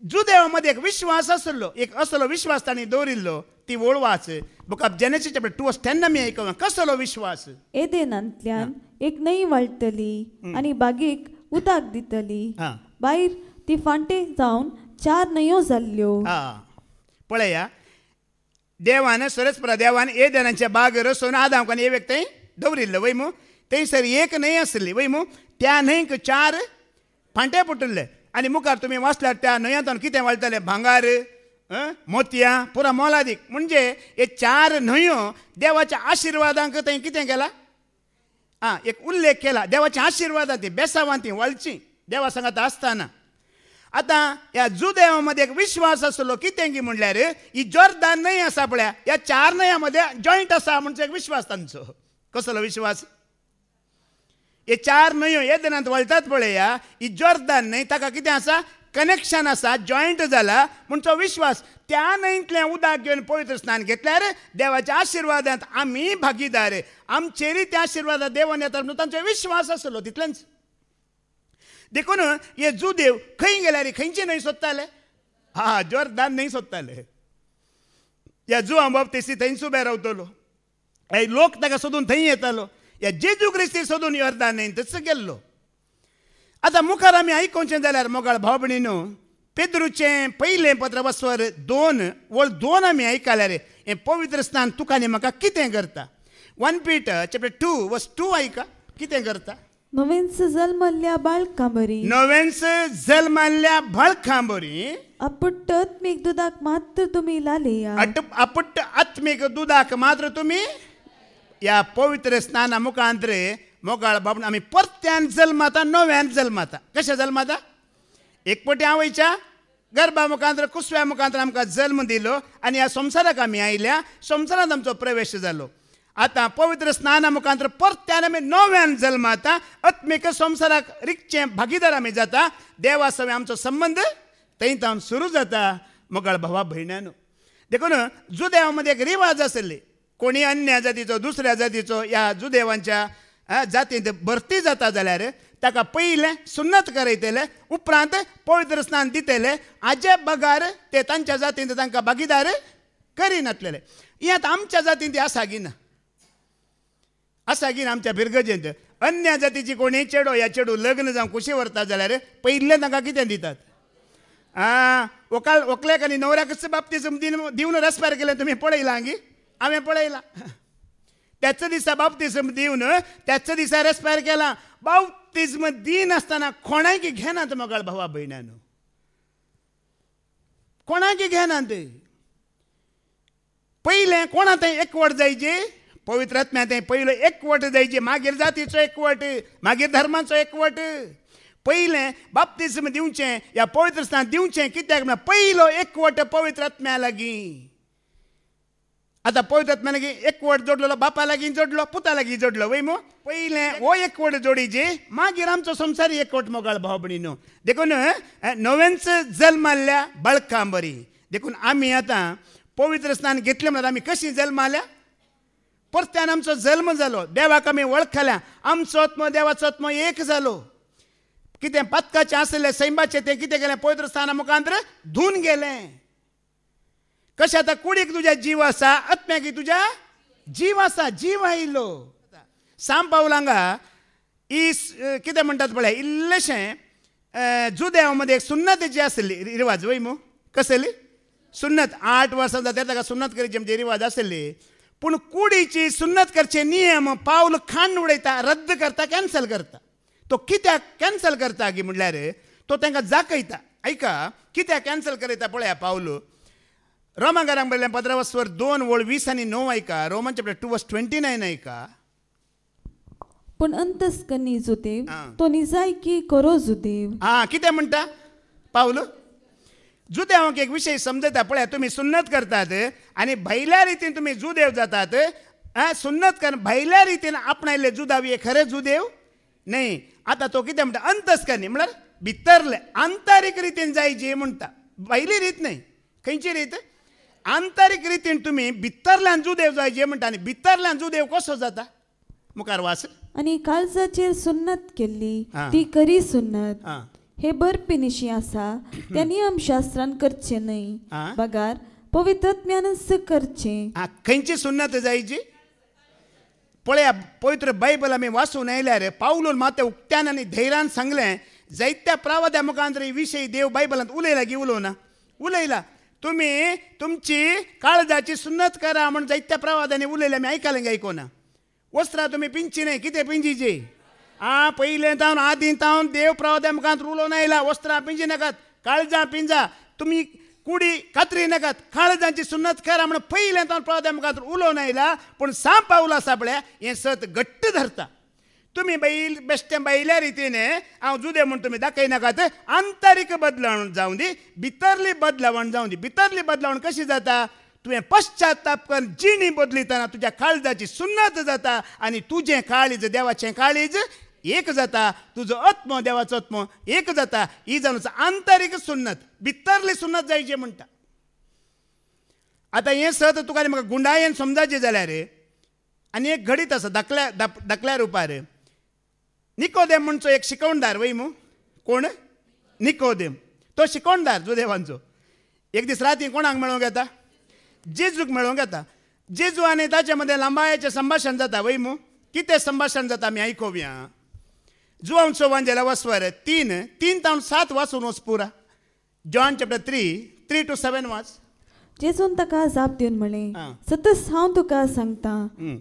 जुदेवा मदें एक विश्वास आसलो. एक असलो विश्वास तांणी दवरिल्लो. ती वळवाच. बुक ऑफ जेनेसीस चॅप्टर 2:10 आमी आयकूं. कसलो विश्वास? एदेनांतल्यान एक न्हंय वळटली आनी बागेक उदक दितली. भायर ती फांटे जावन 4 न्हंयो जाल्ल्यो. पळया, देवान सरस्परा देवान एदेनाच्या बाग रचून आदामाक एक थंय दवरिल्लो वय मू. थंयसर एक न्हंय आसली वय मू. त्या न्हंयक 4 फांटे पडटले. आनी मुखार तुमी वाचल्यार त्या न्हंयांतून कितें वळटलें? भांगार, मोतयां, पुरा मोलादीक. म्हणजे हे 4 न्हंयो देवाच्या आशिर्वादांक थंय कितें केला? एक उल्लेख केला. देवाच्या आशिर्वादां ती बेसांवां ती वळची देवा सांगात आसतना. आतां ह्या जुदेवा मदें एक विश्वास आसलो. कितें की म्हणल्यार ही जॉर्दान न्हंय आसा पळय, ह्या 4 न्हंयां मदें जॉयंट आसा म्हणचो एक विश्वास तांचो. कसलो विश्वास? हे 4 न्हंयो एदेनांत वळटात पळय, ही जॉर्दान न्हंय ताका कितें आसा? कनेक्शन आसा, जॉयंट जाला म्हणचो विश्वास. त्या न्हंयतलें उदक घेवन पवित्र स्नान घेतल्यार देवाच्या आशिर्वादांत आमी भागीदार. आमचेरय त्या आशिर्वादांत देवान येतात म्हणून तांचो विश्वास आसलो. तितलेंच देखून हे जुदेव खंय गेल्यार खंयची न्हंय सोदताले? जॉर्दान न्हंय सोदताले. ह्या जुआंव बाप्तिस्त थंयच उबे रावतलो. हे लोक ताका सोदून थंय येतालो. ह्या जेजू क्रिस्ती सोदून जॉर्दान न्हंयतच गेल्लो. आतां मुखार आमी आयकोवचें जाल्यार मोगाळ भाव भयणीनो, पेद्रूचें पयलें पत्र वस्वर 2:2 आमी आयकल्यार हें पवित्र स्नान तुका आनी म्हाका कितें करता? 1 Peter chapter 2:2 आयका. कितें करता? नवेंच जल्मल्ल्या बाळकां बरी. नवेंच जल्मल्ल्या बाळकां बरी. अपुट्ट आत्मीक दुदाक मात्र तुमी लालेया. अपुट्ट आत्मीक दुदाक मात्र तुमी ह्या पवित्र स्नाना मुखांतर मोगाळ बाबून आमी परत्यान जल्माता, नव्यान जल्माता. कशें जल्माता? एक पटी आवयच्या गर्भा मुखांतर कुसव्या मुखांतर आमकां जल्म दिलो आनी ह्या संवसाराक आमी आयल्या. संवसारांत आमचो प्रवेश जालो. आतां पवित्र स्नाना मुखांतर परत्यान आमी नव्यान जल्माता. आत्मीक संवसाराक रिकचें भागीदार आमी जाता. देवा सवे आमचो संबंध थंयतावन सुरू जाता. मोगाळ भावा भयण्यानो, देखून जुदेवा मदें एक रिवाज आसले. कोणी अन्य जातीचो दुसऱ्या जातीचो ह्या जुदेवांच्या जातींत भरती जाता जाल्यार ताका पयलें सुन्नत करयतले, उपरांत पवित्र स्नान दितले. हाजे बगार ते तांच्या जातींत तांकां भागीदार करिनातले. हें आतां आमच्या जातींत आसा की ना? आसा की ना? आमच्या बिरगजेंत अन्य जातीची कोणी चेडो या चेडू लग्न जावं कुशी व्हरता जाल्यार पयलें तांकां कितें दितात? व्हंकलेक आनी न्हवऱ्याकच बाप्तिस्म दिवन रस्पार केलें. तुमी पळयलां गी? हांवें पळयलां. त्याच दिसा बाप्तिस्म दिवन त्याच दिसा रेस्पायर केला. बाप्तिस्म दिन आसतना कोणाक घेनात मोगाळ भावा भयणानो, कोणाक घेनात. पयलें कोणा थंय एकवट जायचे, पवित्र आत्म्या थंय पयलो एकवट जायचे, मागीर जातीचो एकवट, मागीर धर्माचो एकवट. पयलें बाप्तिस्म दिवचें या पवित्र स्थान दिवचें, कित्याक म्हळ्यार पयलो एकवट पवित्र आत्म्या लागीं. आतां पवित्र आत्म्या लागीं एकवट जोडलो, बापा लागीं जोडलो, पुता लागीं जोडलो वय मो. पयलें हो एकवट जोडीचे, मागीर आमचो संवसारी एकवट मोगाळ भाव भयणीनो. देखून नव्यानच जल्माल्या बाळकां बरी. देखून आमी आतां पवित्र स्नान घेतलें म्हणल्यार आमी कशीं जल्माल्या, परत्यान आमचो जल्म जालो, देवाक आमी वळखल्या, आमचो आत्मो देवाचो आत्मो एक जालो. कितें पातकाचें आसलें सैमाचें तें कितें केलें, पवित्र स्थाना मुखांतर धुवन गेलें. कशें आतां कुडीक तुज्या जीव आसा, आत्म्याक तुज्या जीव आसा, जीव आयिल्लो. सांत पावल हांगा कितें म्हणटात पळय, इल्लेशें जुदेव मध्ये एक सुन्नतीची आसली रिवाज वय मो. कसली सुन्नत, 8 वर्सां जाता ताका सुन्नत करची म्हणजे रिवाज आसली. पूण कुडीची सुन्नत करचे नियम पावल खांड उडयता, रद्द करता, कॅन्सल करता. तो कित्याक कॅन्सल करता की म्हणल्यार तो तांकां जाकयता. ऐका कित्याक कॅन्सल करता पळया पावल. रोमाकारांक बरयलें 15:2-20-9 ऐका. रोमांचे 2:29 ऐका. पण अंतस्करणी जुदेव तो निजायकी करो जुदेव. कितें म्हणटा पावल, जुदेवांक एक विशय समजता पळया. तुमी सुन्नत करतात आनी भायल्या रितीन तुमी जुदेव जातात. सुन्नत कर भायल्या रितीन आपणायले जुदाव हे खरे जुदेव न्ही. आतां तो कितें म्हणटा, अंतस्करणी म्हळ्यार भितरले आंतरीक रितीन जायची म्हणटा, भायली रीत न्ही. खंयची रीत, आंतरीक रितीन तुमी भितरल्यान जुदेव जायचे म्हणटा. आनी भितरल्यान जुदेव कसो जाता, मुखार वाच. आनी काळजाचेर सुन्नत केल्ली ती खरी सुन्नत. हे बरपिनिशी आसा, त्या नियमशास्त्रान करचे न्हय, बगार पवित्र आत्म्यानच करचे. खंयची सुन्नत जायची पळया. पवित्र बायबल आमी वाचून आयल्यार पावलून मात उक्त्यान आनी धैर्यान सांगलें. जायत्या प्रावाद्या मुखांतर विशय देव बायबलांत उलयला की उलोवना, उलयला. तुमी तुमची काळजाची सुन्नत करा म्हण जायत्या प्रावाद्यांनी उलयलें, आमी आयकलें की आयकोना. वस्त्रां तुमी पिंची न्हय, कितें पिंजीचे. पयलें तावन आदीं तावन देव प्रावाद्या मुखांतर उलोवन आयला, वस्त्रां पिंजी नाकात, काळजां पिंजा, तुमी कुडी कातरी नाकात, काळजांची सुन्नत करा म्हण पयलें तावन प्रावाद्या मुखांतर उलोवन आयला. पूण सांत पावल आसा पळय हें सत घट्ट धरता. तुमी बेश्टें बायल्या रितीन हांव जुदेव म्हण तुमी दाखयनाकात. आंतरीक बदलावण जावं दी, भितरली बदलावण जावं दी. भितरली बदलावण कशी जाता, तुवें पश्चाताप करून जिणी बदलितना तुज्या काळजाची सुन्नत जाता आनी तुजें काळीज देवाचें काळीज एक जाता, तुजो आत्मो देवाचो आत्मो एक जाता. ही जावन आंतरीक सुन्नत, भितरली सुन्नत जायची म्हणटा. आतां हें सत तुका म्हाका गुंडायेन समजायचें जाल्यार आनी एक घडीत आसा धाकल्या रुपार. निकोदेम म्हणचो एक शिकवणदार वय मू. कोण, निकोदेम. तो शिकवणदार जुदेवांचो एक दीस राती कोणाक मेळोंक येता, जेजूक मेळोंक येता. जेजू आनी ताचे मदें लांबायेचें संभाशण जाता वय मू. कितें संभाशण जाता आमी आयकोवया. जुआंचो वांजेला वस्वर 3:3-7 वाचून वच पुरा. जॉन चॅप्टर 3:3-7 वाच. जेजून ताका जाप दिवन म्हळें, सतत हांव तुका सांगता,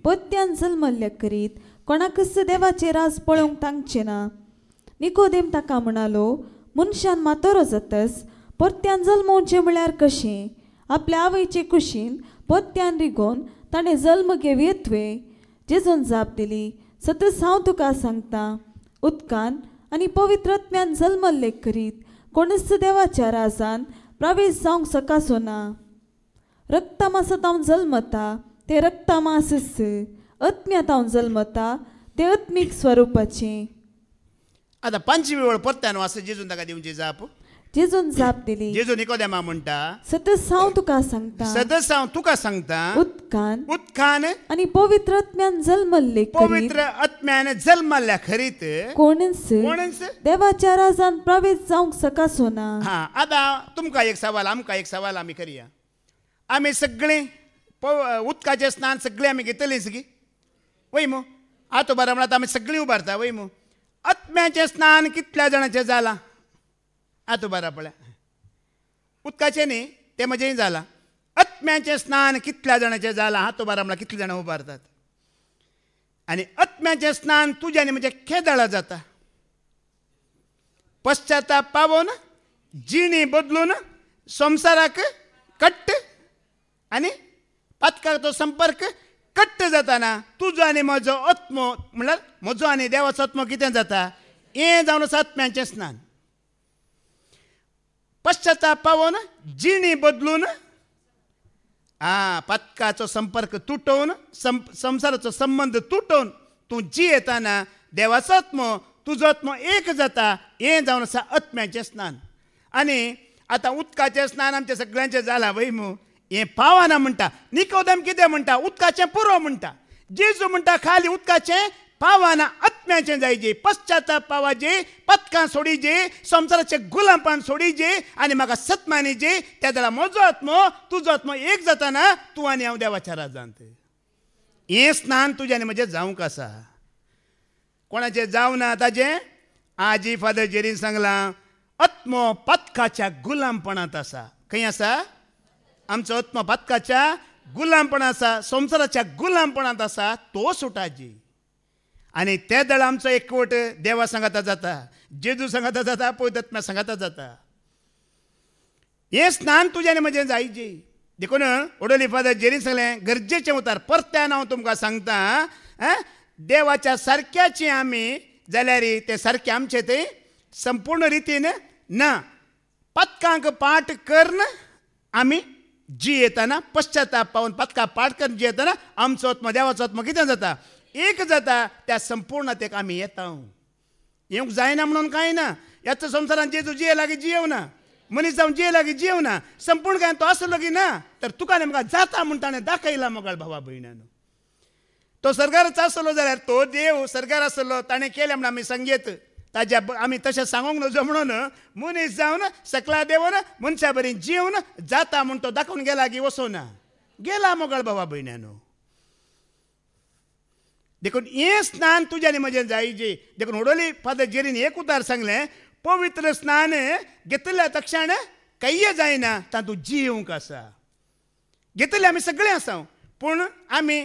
पत्त्यान जल्मल्ल्या करीत कोणाकच देवाचें राज पळोवंक तांगचें ना. निकोदेम ताका म्हणालो, मनशान मातोरो जातस परत्यान जल्मोवचें म्हळ्यार कशें. आपल्या आवयचे कुशीन पत्त्यान रिगोवन ताणें जल्म घेवं तुवें. जेजून जाप दिली, सतत हांव तुका सांगता, उदकान आनी पवित्र आत्म्यान जल्मल्ले करीत कोणच देवाच्या राजान प्रवेश जावंक सकासो ना. रक्तामासात हांव जल्मता ते रक्तामासच, आत्म्यात हांव जल्मता ते आत्मीक स्वरुपाचें. आतां 5वी वेळ परत्यान वाच. जेजून ताका दिवची जाप. जेजून जाप दिली. जेजू निकोदेमा म्हणटा, सतत हांव तुका सांगता, सतत हांव तुका सांगता, उदकान आनी पवित्र आत्म्यान जल्मल्ले पवित्र आत्म्यान जल्मल्ल्या खरीत कोणच देवाच्या राजान प्रवेश जावंक सकासो ना. आतां तुमकां एक सवाल, आमकां एक सवाल आमी करया. आमी सगळीं उदकाचें स्नान सगळीं आमी घेतलींच गी वय मू. आतां बरें म्हणटा आमी सगळीं उबारता वय मू. आत्म्याचें स्नान कितल्या जाणांचें जालां आतां बरें पळय. उदकाचें न्ही तें म्हजेंय जालां. आत्म्याचें स्नान कितल्या जाणांचें जालां आतां बरें म्हणल्यार कितले जाणां उबारतात. आणि आत्म्याचें स्नान तुज्यानी म्हणजे केदळा जाता. पश्चाताप पावून जिणी बदलून संवसाराक कट्ट आनी पातकाचो संपर्क कट्ट जाताना तुजो आनी म्हजो आत्मो म्हणल्यार म्हजो आनी देवाचो आत्मो कितें जाता, हें जावन आसा आत्म्याचें स्नान. पश्चाताप पावून जिणी बदलून पातकाचो संपर्क तुटोवन संवसाराचो संबंध तुटोवन तूं जियेताना देवाचो आत्मो तुजो आत्मो एक जाता, हें जावन आसा आत्म्याचें स्नान. आनी आतां उदकाचें स्नान आमचें सगळ्यांचें जालां वय मू, हें पावना म्हणटा. निकोदेम कितें म्हणटा, उदकाचें पुरो म्हणटा. जेजू म्हणटा खाली उदकाचें पावना, आत्म्याचें जायजे. पश्चाताप पावाजे, पतकां सोडीजे, संवसाराचें गुलामपण सोडीजे आनी म्हाका सतमानीजे. त्या जाल्यार म्हजो आत्मो तुजो आत्मो एक जाताना तूं आनी हांव देवाच्या राजांत. हें स्नान तुजें आनी म्हजें जावंक आसा. कोणाचें जावना ताजें आजी फादर जेरीन सांगलां, आत्मो पतकाच्या गुलामपणांत आसा. खंय आसा? आमचो आत्मो पतकाच्या गुलामपणांत आसा, संवसाराच्या गुलामपणांत आसा. तो सुटाजी. आनी ते दळ आमचो एकवट देवा सांगाता जाता, जेजू सांगाता जाता, पवित्र आत्म्या सांगाता जाता. हें स्नान तुजें आनी म्हजें जायजें. देखून ओडोली फादर जेरीन सांगलें गरजेचें उतार. परत्यान हांव तुमकां सांगता, देवाच्या सारक्याचें आमी जाल्यार तें सारकें आमचें तें संपूर्ण रितीन ना. पतकांक पाठ करन आमी जियेताना, पश्चाताप पावून पतकां पाठ करून जियेताना आमचो आत्मो देवाचो आत्मो कितें जाता, एक जाता. त्या संपूर्णतेक आमी येता. येवंक जायना म्हणून कांय ना. ह्याच संवसारांत जेजू जिये लागीं जियेवना, मनीस जावन जिये लागीं जियेवना. संपूर्ण काय तो आसलो की ना, तर तुका आनी म्हाका जाता म्हूण ताणें दाखयला. मोगाळ भावा भयणानो, तो सर्गारच आसलो जाल्यार तो देव सर्गार आसलो, ताणें केलें म्हणून आमी संगीत ताज्या आमी तशें सांगूंक नजो म्हणून मनीस जावन सकला देवन मनशा बरी जिवन जाता म्हूण तो दाखोवन गेला की वचोना. गेला मोगाळ भावा भयणानो. देखून हें स्नान तुजें आनी म्हजें जायजें. देखून ओडोली फादर जेरीन एक उतार सांगलें, पवित्र स्नान घेतल्या तक्षण काही जायना, तातूंत जिवंक आसा. घेतले आमी सगळे आसा, पूण आमी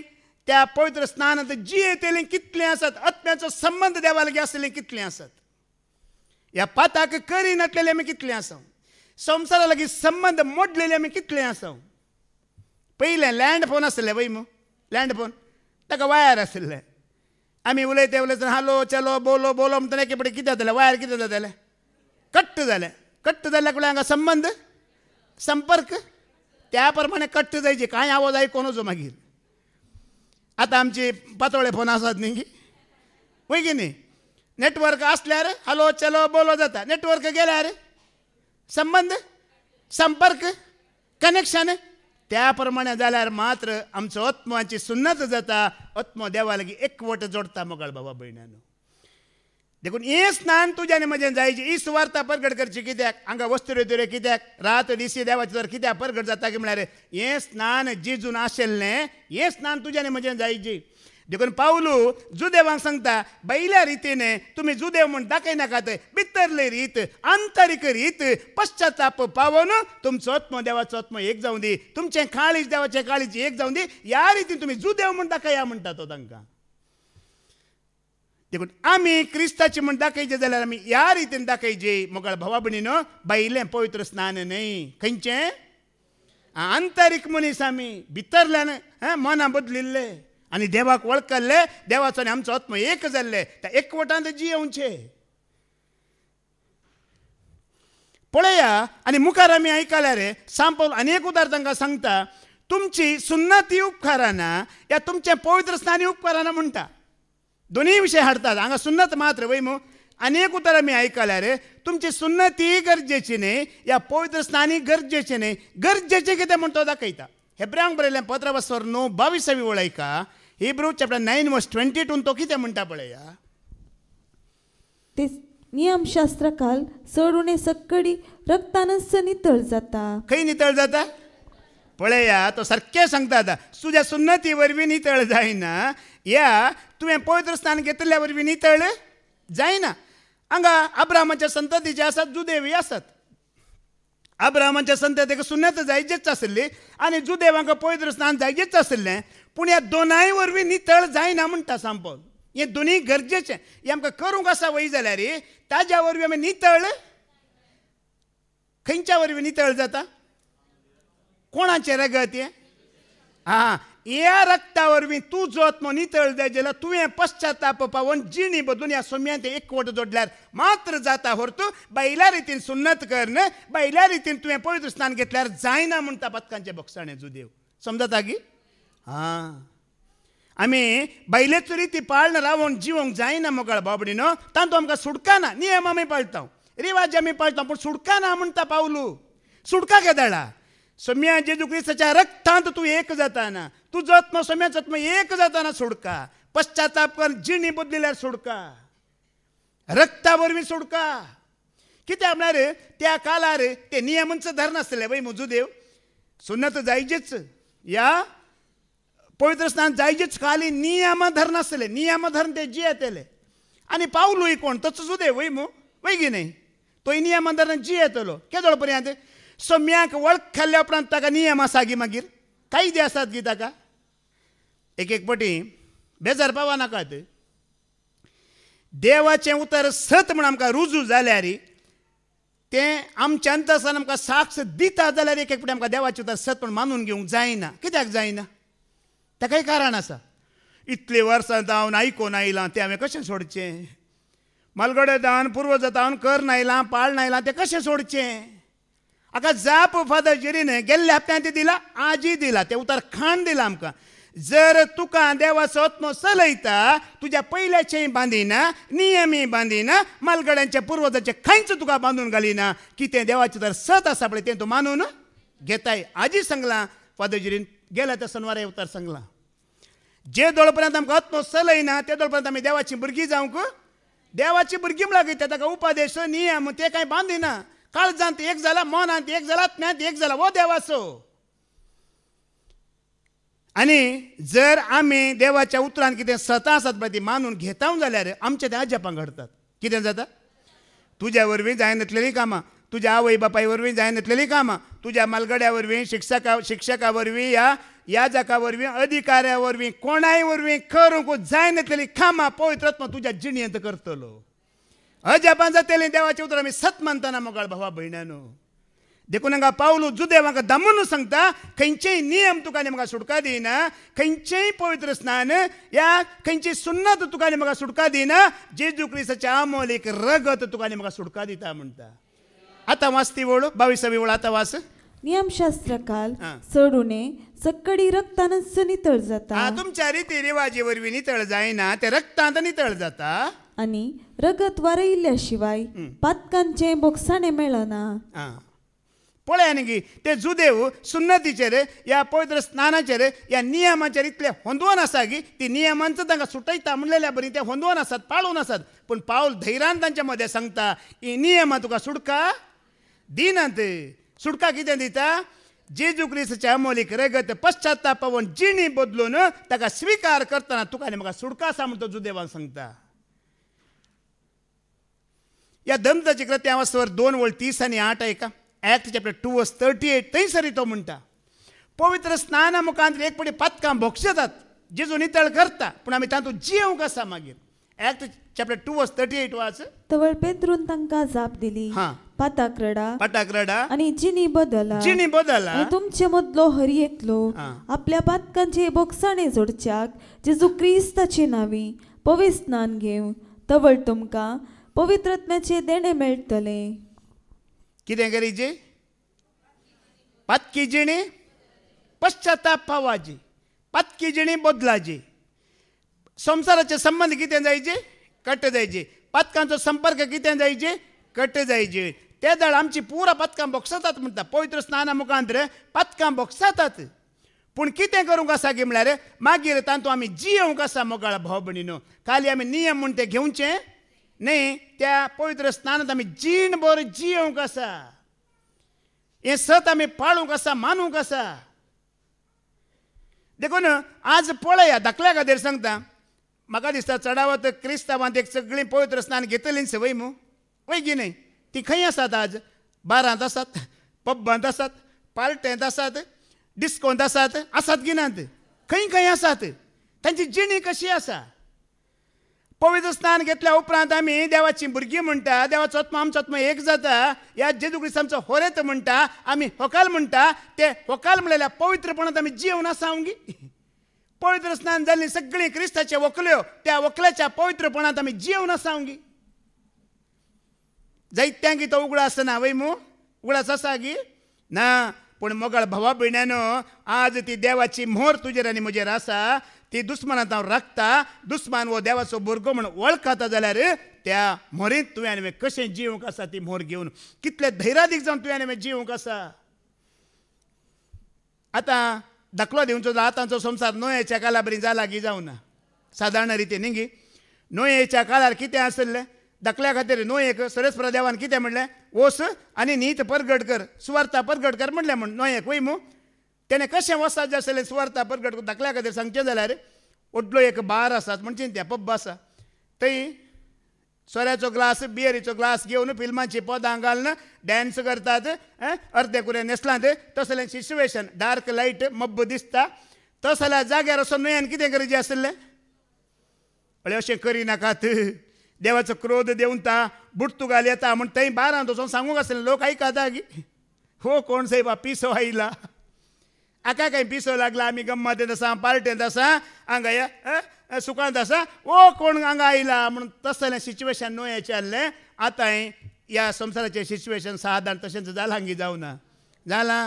त्या पवित्र स्नानांत जियेतेलीं कितलीं आसात, आत्म्याचो संबंध देवा लागीं आसलेलीं कितलीं आसात, ह्या पाताक करी नटलेलीं आमी कितलीं आसा, संवसारा लागीं संबंध मोडलेले आमी कितले आसा. पयलें लँड फोन आसले वय मू, लँड फोन ताका वायर आसले. आमी उलयते उलयतना हालो चलो बोलो बोलो म्हणटना एके कडेन कितें जातालें, वायर कितें जातालें, कट्ट जालें. कट्ट जाल्या कडल्यान हांगा संबंध संपर्क त्या प्रमाणे कट्ट जायचे. कांय आवाज आयको नजो मागीर. आतां आमचे पातोळे फोन आसात न्ही वय की न्ही. नेटवर्क आसल्यार हालो चलो बोलो जाता, नेटवर्क गेल्यार संबंध संपर्क कनेक्शन त्या प्रमाणे जाल्यार मात्र आमचो आत्म्याची सुन्नत जाता. आत्मो देवा लागीं एकवट जोडटा मोगाळ भावा भयणानो. देखून हें स्नान तुजें आनी म्हजें जायजें. ही सुवार्ता परगट करची कित्याक, हांगा वस्तुऱ्यो त्यो कित्याक, रात दिसी देवाचे जर कित्याक परगट जाता की म्हळ्यार हें स्नान जेजून आशिल्लें, हें स्नान तुजें आनी म्हजें जायजें. देखून पावलू जुदेवांक सांगता, बैल्या रितीन तुमी जुदेव म्हूण दाखयनाकात, भितरले रीत आंतरीक रीत पश्चाताप पावून तुमचो आत्मो देवाचो आत्मो एक जावं दी, तुमचें काळीज देवाचें काळीज एक जावं दी. ह्या रितीन तुमी जुदेव म्हूण दाखया म्हणटा तो तांकां. देखून आमी क्रिस्ताची म्हूण दाखयचे जाल्यार आमी ह्या रितीन दाखयचे मोगाळ भावा भयणीनो. बायलें पवित्र स्नान न्हय, खंयचें आंतरीक मनीस आमी भितरल्यान मनां बदलिल्ले आनी देवाक वळखले, देवाचो आनी आमचो आत्मो एक जाल्ले, त्या एकवटांत जियोवचे. पळया आनी मुखार आमी आयकल्यार सांपल आनी एक उदार तांकां सांगता, तुमची सुन्नती उपकाराना या तुमचें पवित्र स्नानी उपकाराना म्हणटा. दोनूय विशय हाडटात. हांगा सुन्नत मात्र वय मू. अनेक उतर आमी आयकल्यार तुमची सुन्नती गरजेची न्ही, या पवित्र स्नानी गरजेचें न्ही. गरजेचें कितें म्हण तो दाखयता. हेब्रांक बरयलें 15:9-22 वळयका. हिब्रू चॅप्टर 9:22 तो कितें म्हणटा पळया. ते नियमशास्त्रकाल चड उणे सक्कडी रक्तानच नितळ जाता. खंय नितळ जाता पळया. तो सारकें सांगता. आतां तुज्या सुन्नती वरवीं नितळ जायना, या तुवें पवित्र स्नान घेतल्या वरवीं नितळ जायना. हांगा अब्रामाच्या संततीचे आसात, जुदेवी आसात. अब्रामाच्या संततीक सुन्नत जायचेच आसली आनी जुदेवांक पवित्र स्नान जायचेच आसलें. पूण ह्या दोनांय वरवीं नितळ जायना म्हणटा सांपल. हे दोनी गरजेचें. हें आमकां करूंक आसा वय जाल्यार ताज्या वरवीं आमी नितळ खंयच्या वरवीं नितळ जाता? कोणाचें रगत हें? हां, ह्या रक्ता वरवीं तूं जो आत्मो नितळ जाय जाल्यार तुवें पश्चाताप पावोवन जिणी बदलून ह्या सोम्यान ते एकवट जोडल्यार मात्र जाता. होरतू बायल्या रितीन सुन्नत करन, बायल्या रितीन तुवें पवित्र स्नान घेतल्यार जायना म्हणटा पथकांचे भोगसाणे जुदेव. समजता की? हां, आमी बायलेचो रिती पाळन रावोन जिवंक जायना मोगाळ बाबडीनो. तांतू आमकां सुटका ना. नियम आमी पाळटा, रिवाज आमी पाळटा, पूण सुटका ना म्हणटा पावलू. सुटका केदाळा सोम्या जेजू क्रिस्ताच्या रक्तांत तूं एक जाताना, तुजो आत्मो सोम्याचो आत्मो एक जाताना सुटका. पश्चाताप कर, जिणी बदलिल्यार सुटका, रक्ता वरवीं सुटका. कित्याक म्हळ्यार त्या काळार ते नियमांचो धरनासले वय मुजुदेव. सुन्नत जायचेच, ह्या पवित्र स्नान जायचेच खाली नियम धरनासले. नियम धरून ते जियेतले. आनी पावलूय कोण? तोच जुदेव वय मू वय की न्ही? तोय नियम धरून जियेतलो केदोळ पर्यंत. सोम्याक वळख खाल्ल्या उपरांत ताका नियम आसा गी मागीर? कायदे आसात गी ताका? एक पाटी बेजार पावा नाकात. देवाचें उतर सत म्हण आमकां रुजू जाल्यार तें आमच्या अंतरसान आमकां साक्ष दिता जाल्यार एक पाटी आमकां देवाचें उतर सत म्हण मानून घेवंक जायना. कित्याक जायना? ताकाय कारण आसा. इतलीं वर्सां जावन आयकून आयलां तें हांवें कशें सोडचें? मलगडे जावन पुर्वजां जावन कर आयलां, पाळन आयलां, तें कशें सोडचें? हाका जाप फादर जेरीन गेल्ल्या हप्त्यांत दिला, आजी दिला, तें उतर खाण दिलां आमकां. जर तुका देवाचो आत्मो चलयता, तुज्या पयल्याचेंय बांदिना, नियमीय बांदिना, मलगड्यांच्या पुर्वजाचें खंयच तुका बांदून घालिना, कितें देवाचें तर सत आसा पळय तें तूं मानून घेताय. आजी सांगलां फादर जेरीन, गेल्या त्या शनिवारा उतर सांगलां. जे दोळ पर्यंत आमकां आत्मो चलयना ते दोळ पर्यंत आमी देवाचीं भुरगीं जावंक, देवाची भुरगीं म्हळ्यार कितें? ताका उपादेश नियम ते कांय बांदिना. काळजांत एक जाला, मनांत एक जाला, आत्म्यांत एक जाला, वो देवाचो. आनी जर आमी देवाच्या उतरांत कितें सतां आसात पळय ती मानून घेता जाल्यार आमचें तें आजपान घडटात. कितें जाता? तुज्या वरवीं जाय नसलेलीं कामां, तुज्या आवय बापाय वरवीं जाय नसलेलीं कामां, तुज्या मालगड्या वरवीं, शिक्षका वरवीं, याजका वरवीं, अधिकाऱ्या वरवीं, कोणाय वरवीं करूंक जाय नसलेलीं कामां पवित्र आत्मा तुज्या जिणयेंत करतलो. अजापान जातलें देवाचें उतर आमी सत मानतना मोगाळ भावा भयणानो. देखून हांगा पावलू जुदेव हांगा दामून सांगता, खंयचेय नियम तुका आनी म्हाका सुटका दिना, खंयचेय पवित्र स्नान या खंयची सुन्नत तुका आनी म्हाका सुटका दिना, जेजू क्रिस्ताच्या अमोलीक रगत तुका आनी म्हाका सुटका दिता म्हणटा. आतां वाच ती वळ, 22वी वळ आतां वाच. नियमशास्त्र काल सोडून सक्कडी रक्तानच नितळ जाता. तुमच्या रिती रिवाजी वरवीं नितळ जायना, ते रक्तांत नितळ जाता. आनी रगत वारयिल्ल्या शिवाय पातकांचे बोगसाणे मेळना. पळय न्ही ते जुदेव सुन्नतीचेर ह्या पवित्र स्नानाचेर ह्या नियमाचेर इतले होंदवून आसा की ती नियमांचो तांकां सुटयता म्हणलेल्या बरी ते होंदवून आसात, पाळून आसात. पूण पावल धैर्यान तांच्या मदें सांगता, ही नियमां तुका सुटका दिनात. सुटका कितें दिता? जेजू क्रिस्ताच्या अमोलीक रगत पश्चाताप पावोवन जिणी बदलून ताका स्विकार करतना तुका आनी म्हाका सुटका आसा म्हण तो जुदेवान सांगता. या दमदाची कृत्या वाचवर 2:30 आनी 8 ऐका. ॲक्ट चॅप्टर 2:38 थंयसर तो म्हणटा, पवित्र स्नाना मुखांत एक पटी पातकां भोगसतात, जेजू नितळ करता, पूण आमी तातूंत जियेवंक आसा. मागीर ॲक्ट चॅप्टर 2:38 वाच. तवळ पेद्रून तांकां जाप दिली, पाताक रडा आनी जिणी बदला. आनी तुमचे मदलो हरी एकलो आपल्या पातकांचे बोगसाणे जोडच्याक जेजू क्रिस्ताचे नांवी पवित्र स्नान घेवन तवळ तुमकां पवित्रत्म्याचे देणे मेळटले. कितें करीचे? पातकी जिणी पश्चाताप पावाची, पातकी जिणी बदलाची. संसाराचे संबंध कितें जायचे? कट जायचे. पातकांचो संपर्क कितें जायचे? कट जायचे. ते दळ आमची पुरा पातकां बोगसतात म्हणटा. पवित्र स्नाना मुखांतर पातकां बोगसतात. पूण कितें करूंक आसा की म्हळ्यार मागीर तातूंत आमी जियेवंक आसा मोगाळ भाव भयणीनो. खाली आमी नियम म्हण ते घेवचे न्ही, त्या पवित्र स्नानांत आमी जीण भर जियेवंक आसा. हें सत आमी पाळूंक आसा, मानूंक आसा. देखून आज पळया, धाकल्या खातीर सांगता, म्हाका दिसता चडावत क्रिस्तांवांत एक सगळीं पवित्र स्नान घेतलींच वय मू वय की न्ही? ती खंय आसात आज? बारांत आसात, पब्बांत आसात, पार्ट्यांत आसात, डिस्कोंत आसात की नात? खंय खंय आसात, तांची जिणी कशी आसा. पवित्र स्नान घेतल्या उपरांत आमी देवाची भुरगीं म्हणटा, देवाचो आत्मा आमचो आत्मा एक जाता, ह्या जेजू क्रिस्त आमचो होरेत म्हणटा, आमी होकाल म्हणटा. ते होकाल म्हणलेल्या पवित्रपणांत आमी जिवन आसा ओंगी. पवित्र स्नान जाल्ली सगळीं क्रिस्ताचे व्हंकल्यो, त्या व्हंकल्याच्या पवित्रपणांत आमी जिवन आसा ओंगी. जायत्यांकी तो उगडास आसना वय मू, उगडास आसा गी ना. पूण मोगाळ भावा भयण्यानो, आज ती देवाची मोहर तुजेर आनी म्हजेर आसा. ती दुस्मानांत हांव राखता. दुस्मान वो देवाचो भुरगो म्हूण वळखता जाल्यार त्या मोहरींत तुवें आनी हांवें कशें जिवंक आसा ती मोहर घेवन, कितले धैर्यादीक जावन तुवें आनी हांवें जिवंक आसा. आतां दाखलो दिवचो आतांचो संवसार नोयेच्या काळा बरी जाला की जावं ना. सादारण रितीन न्ही गी. नोयेच्या काळार कितें आसलें, दाखल्या खातीर नोयेक सरस्वरा देवान कितें म्हणलें, वस आनी नीत परगट कर, सुवार्ता परगट कर म्हणलें. म्हण नोयेक वय मू. तेणें कशें वसात जें आसलें सुवार्ता परगट कर. दाखल्या खातीर सांगचें जाल्यार व्हडलो एक बार आसात, म्हणजे त्या पब आसा, थंय सोऱ्याचो ग्लास, बियरीचो ग्लास घेवन फिल्मांची पदां घालून डॅन्स करतात, अर्दे कुरे न्हेसलात. तसलें सिच्युएशन, डार्क लायट मब्ब दिसता. तसल्या जाग्यार वचून नुयेन कितें करचें आसलें. अळे अशें करिनाकात, देवाचो क्रोध देंवता, बुडतुगाल येता म्हण थंय बारांत वचून सांगूंक आसलें. लोक आयकता गी, हो कोण सायबा पिसो आयला, आका काय पिसो लागला, आमी गम्मातेंत आसा, पार्टेंत आसा, हांगा या सुखांत आसा, ओ कोण हांगा आयला म्हणून. तसलें सिच्युएशन नोयेचें आसलें. आतां ह्या संवसाराचें सिच्युएशन सादारण तशेंच जालां गी जावं ना. जालां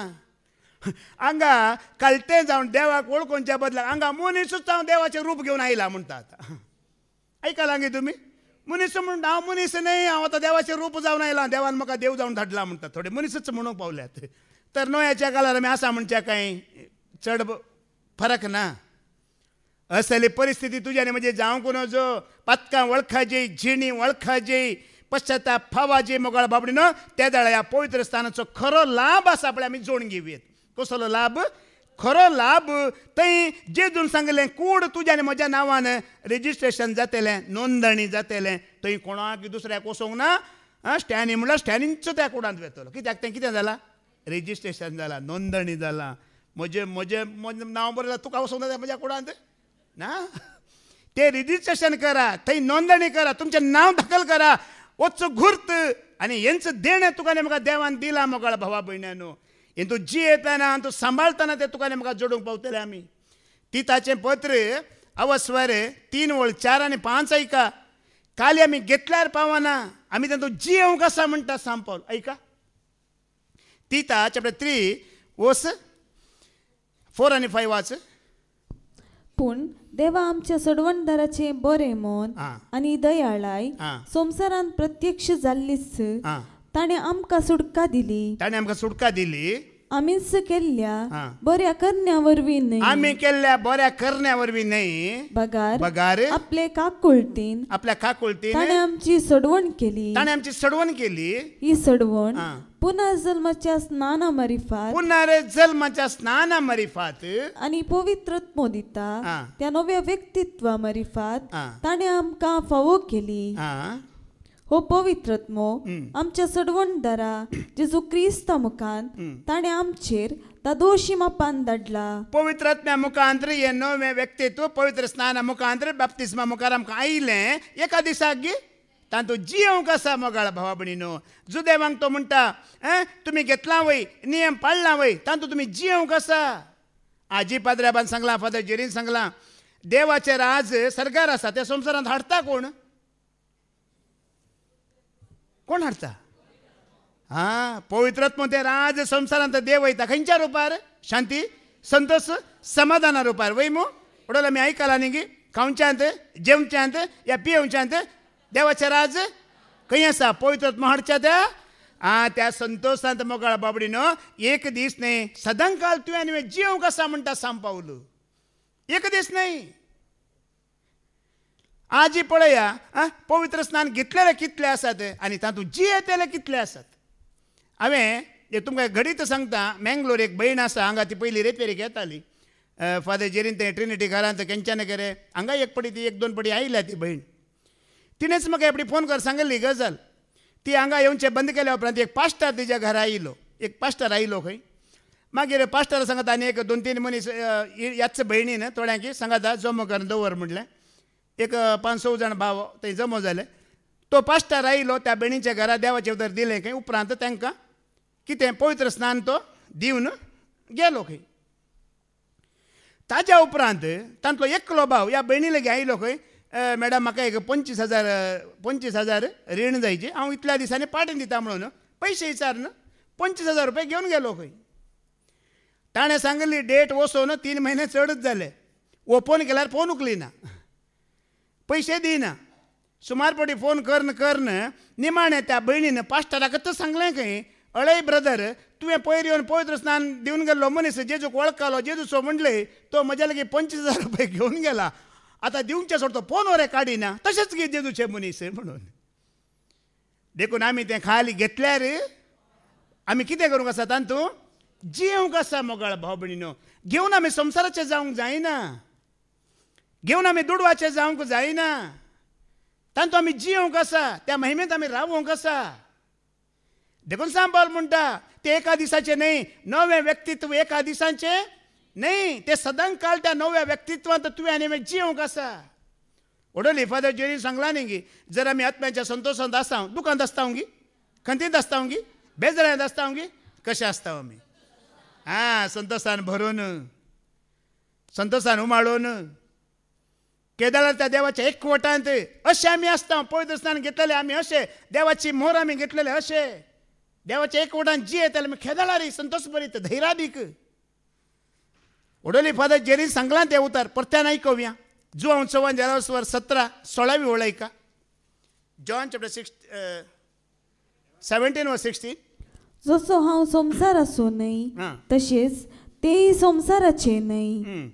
हांगा कळटें जावन देवाक वळखोवच्या बदलाक हांगा मनीसूच हांव देवाचें रूप घेवन आयला म्हणटा. आतां आयकलां गी तुमी. मनीस म्हणटा हांव मनीस न्हय, हांव आतां देवाचें रूप जावन आयलां, देवान म्हाका देव जावन धाडला म्हणटा. थोडे मनीसच म्हणूंक पावल्यात. तर नोयाच्या काळार आमी आसा म्हणच्या कांय चड फरक ना. असली परिस्थिती तुज्या आनी म्हजे जावंक नजो. पथकां वळखाची, जिणी वळखाची, पश्चाताप फावाची मोगाळ बाबडीनो. त्या दाळा ह्या पवित्र स्थानाचो खरो लाभ आसा पळय आमी जोडून घेवयेत. कसलो लाभ, खरो लाभ. थंय जेजून सांगलें कूड तुज्या आनी म्हज्या नांवान रेजिस्ट्रेशन जातलें, नोंदणी जातलें. थंय कोणाक दुसऱ्याक वचोंक ना. स्टॅनी म्हणल्यार स्टॅनींचो त्या कुडांत वेतलो. कित्याक तें कितें जालां, रेजिस्ट्रेशन जालां, नोंदणी जालां. म्हजें नांव बरयलां, तुका वचोंक ना म्हज्या कुडांत ना. ते रेजिस्ट्रेशन करा, थंय नोंदणी करा, तुमचें नांव दाखल करा, वचचो घुर्त. आनी हेंच देणें तुका आनी म्हाका देवान दिलां मोगाळ भावा भयण्यानो. हें तूं जियेतना, तूं सांबाळतना तें तुका आनी म्हाका जोडूंक पावतलें आमी. तिताचें पत्र अवस्वर 3:4 आनी 5 ऐका. काली आमी घेतल्यार पावना, आमी तातूंत जियेवंक आसा म्हणटा सांग पावल. ऐका तिता चॅप्टर 3 वर्स 4 आनी 5 वाच. पूण देवा आमच्या सडवणदाराचे बरे मन आनी दयाळाय संवसारांत प्रत्यक्ष जाल्लीच. ताणें आमकां सुटका दिली. आमीच केल्ल्या बऱ्या करण्या वरवीं न्हय. आमी केल्ल्या बऱ्या करण्या वरवीं न्हय. बगार आपल्या काकुळटीन ताणें आमची सडवण केली. ही सडवण पुनर्जल्माच्या स्नाना मरिफात आनी पवित्रत्व दिता त्या नव्या व्यक्तित्वा मरिफात ताणें आमकां फावो केली. हो पवित्रत्व आमच्या सडवणदारा जेजू क्रिस्त मुखान ताणें आमचेर ता दोशी मापान धाडला. पवित्रत्म्या मुखांतर हे नवे व्यक्तित्व पवित्र स्नाना मुखांतर बॅप्तिस्मा मुखार आमकां आयलें. एका दिसाक गी तातूंत जियेवंक आसा मोगाळ भावा भयणीनो. जुदेवांक तो म्हणटा तुमी घेतला वय, नियम पाळला वय, तातूंत तुमी जियेवंक आसा. आजी पाद्र्याबान सांगलां, फादर जेरीन सांगलां, देवाचें राज सरकार आसा, त्या संवसारांत हाडटा कोण? कोण हाडटा? पवित्रत्व ते राज संवसारांत देव वयता. खंयच्या रुपार? शांती, संतोष, समाधाना रुपार. वय मू पडोल आमी आयकलां न्ही गी. खावच्यांत, जेवच्यांत या पियेवच्यांत देवाचें राज खंय आसा? पवित्रत्व हाडच्या त्या संतोशांत मोगाळ बाबडीनो. एक दीस न्हय, सदांकाळ तुवें आनी हांवें जिवंक आसा म्हणटा सांग पावलो. एक दीस न्हय. आजी पळया, पवित्र स्नान घेतलेले कितले आसात आनी तातूंत जियेतले कितले आसात. हांवें तुमकां घडीत सांगता, मँगलोर एक भयण आसा, हांगा ती पयली रेपेरीक येताली. फादर जेरीन ते ट्रिनिटी घरांत केंच्यान करे हांगा एक पडी ती 1-2 पडी आयल्या ती भयण. तिणेंच म्हाका एपडी फोन कर सांगली गजाल. ती हांगा येवचें बंद केल्या उपरांत एक पास्टर तिच्या घरा आयलो. एक पास्टर आयलो खंय. मागीर पास्टर सांगता आनी एक 2-3 मनीस ह्याच भयणीन थोड्यांकी सांगता जमो करून दवर म्हटलें. एक 5-6 जाण भाव थंय जमो जाले. तो पास्टर आयलो त्या भयणीच्या घरा देवाचें उतर दिलें खंय. उपरांत तांकां कितें पवित्र स्नान तो दिवन गेलो खंय. ताज्या उपरांत तांतलो एकलो भाव ह्या भयणी लेगीत आयलो खंय. मॅडम म्हाका एक 25,000 रीण जायची, हांव इतल्या दिसांनी पाटीन दिता म्हणून पयशे विचारन 25,000 रुपया घेवन गेलो खंय. ताणें सांगली डेट वचून 3 म्हयने चडच जाले. ओपन केल्यार फोन उखलिना, पयशे दिना. सुमारपटी फोन करन निमाणें त्या भयणीन पास्टराकच सांगलें खंय, अळय ब्रदर, तुवें पयर येवन पवित्र स्नान दिवन गेल्लो मनीस जेजूक वळखलो, जेजूचो म्हणले तो म्हज्या लागीं 25,000 रुपया घेवन गेला. आतां दिवचे सोड तो फोन वरें काडिना, तशेंच गे जेजूचे मनीस म्हणून. देखून आमी तें खाली घेतल्यार आमी कितें करूंक आसा तांतूं जियोंक आसा. मोगाळ भाव भयणीनो, घेवन आमी संवसाराचे जावंक जायना, घेवन आमी दुडवाचे जावंक जायना. तांतूं आमी जियोंक आसा, त्या महिमेंत आमी रावोंक आसा. देखून सांबाळ म्हणटा ते एका दिसाचे न्हय, नवें व्यक्तित्व एका दिसाचे न्हय, ते सदां काळ त्या नव्या व्यक्तित्वांत तुवें आनी हांवें जियोंक आसा. ओडोली फादर जेरी सांगला न्ही की जर आमी आत्म्याच्या संतोशांत आसा, दुखांत आसता गी, खंतींत आसता गी, बेजारांत आसता गी, कशें आसता आमी? संतोशान भरून, संतोशान उमाळून, केदार त्या देवाच्या एकवटांत अशें आमी आसता. पवित्र स्नान घेतलेले आमी अशें, देवाची मोर आमी घेतलेले अशें, देवाच्या एकवटांत जियेतले आमी खेदाळारी, संतोश भरीत, धैर्यादीक. ओडोली फादर जेरी सांगला ते उतार परत्यान आयकूया. जुआंव 17:16 वळयका. John chapter 17:16. जसो हांव संवसार आसूं न्हय तशेंच तेय संवसाराचे न्हय.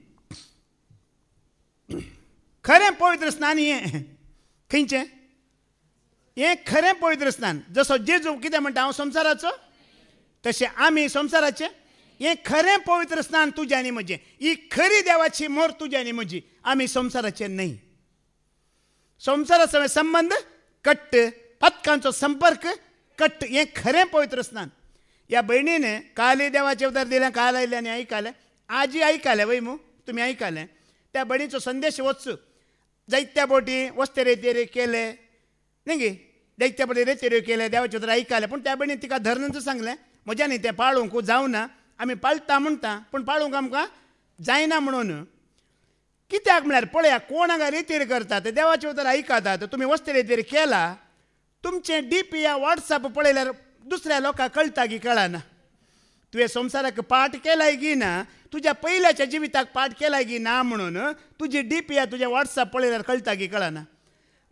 खरें पवित्र स्नान हें खंयचें? हें खरें पवित्र स्नान. जसो जेजू कितें म्हणटा हांव संवसाराचो, तशें आमी संवसाराचे. हें खरें पवित्र स्नान तुजें आनी म्हजें. ही खरी देवाची मोर तुजी आनी म्हजी. आमी संवसाराचे न्हय. संवसाराचो संबंध कट्ट, पथकांचो संपर्क कट्ट. हें खरें पवित्र स्नान. ह्या भयणीन काल देवाचें उतर दिलें, काल आयलें आनी आयकलें. आजी आयकलें वय मू, तुमी आयकलें. त्या भयणीचो संदेश वचूं. जायत्या बोटी वस्ते रेतेर केले न्ही गे, जायत्या बोटी रेतेर केले, देवाचें उतर आयकलें. पूण त्या भयणीन तिका धरणच सांगलें म्हज्या न्ही तें पाळूंक जावना. आमी पाळटा म्हणटा पूण पाळूंक आमकां जायना म्हणून. कित्याक म्हळ्यार पळया, कोण हांगा रेतेर करतात, देवाचें उतर आयकतात, तुमी वस्ते रेतेर केला, तुमचें डीपी या वॉट्सॅप पळयल्यार दुसऱ्या लोकांक कळटा की कळना. तुवें संवसाराक पाठ केलाय की ना, तुज्या पयल्याच्या जिविताक पाठ केलाय की ना म्हणून तुजी डीपी या तुजें वॉट्सॅप पळयल्यार कळटा की कळना.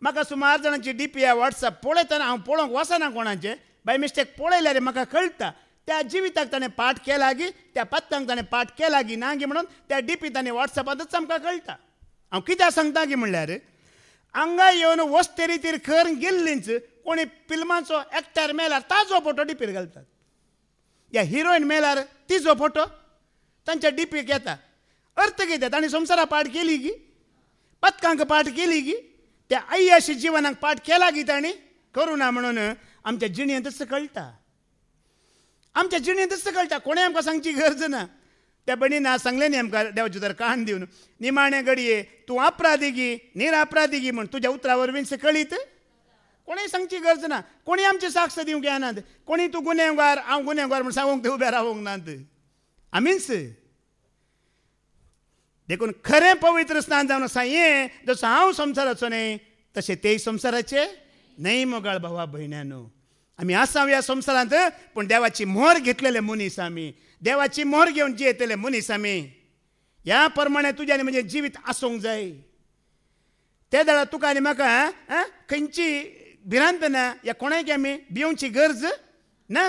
म्हाका सुमार जाणांची डीपी या वॉट्सॅप पळयतना हांव पळोवंक वचना कोणाचें, बाय मिस्टेक पळयल्यार म्हाका कळटा त्या जिविताक ताणें पाठ केला गी, त्या पत्त्यांक ताणें पाठ केला की ना गी म्हणून त्या डीपी ताणें वॉट्सॅपांतच आमकां कळटा. हांव कित्याक सांगता की म्हणल्यार हांगा येवन वस्ते रितीर खर गेल्लींच कोणी फिल्माचो एक्टर मेल्यार ताजो फोटो डीपीर घालतात, या हिरोईन मेल्यार तिजो फोटो तांच्या डीपीक येता. अर्थ कितें? ताणें संवसारा पाठ केली गी, पथकांक पाठ केली गी, त्या अय्याशी जिवनाक पाठ केला गी ताणें, करूं ना म्हणून आमच्या जिणेंतच कळटा. आमच्या जिणेंतच कळटा, कोणें आमकां सांगची गरज ना. त्या भयणीन सांगलें न्ही आमकां देवाची उतर काण दिवन, निमाणे घडये तूं अपराधी गी निरअपराधी गी म्हण तुज्या उतरा वरवीं कळीत. कोणें सांगची गरज ना, कोणी आमची साक्ष दिवंक येनात. कोणी तूं गुन्हेगार हांव गुन्हेगार म्हण सांगूंक ते उबे रावंक नात. आमीच देखून खरें पवित्र स्नान जावन आसा हें, जसो हांव संवसाराचो न्हय तशें तेय संवसाराचे न्हय. मोगाळ भावा भयण्यानो, आमी आसा ह्या संवसारांत पूण देवाची मोहर घेतलेले मनीस आमी, देवाची मोहर घेवन जियेतले मनीस आमी. ह्या प्रमाणे तुजें आनी म्हजें जिवीत आसूंक जाय. त्या दाळा तुका आनी म्हाका खंयची भिरांत ना, या कोणाक आमी भिवची गरज ना.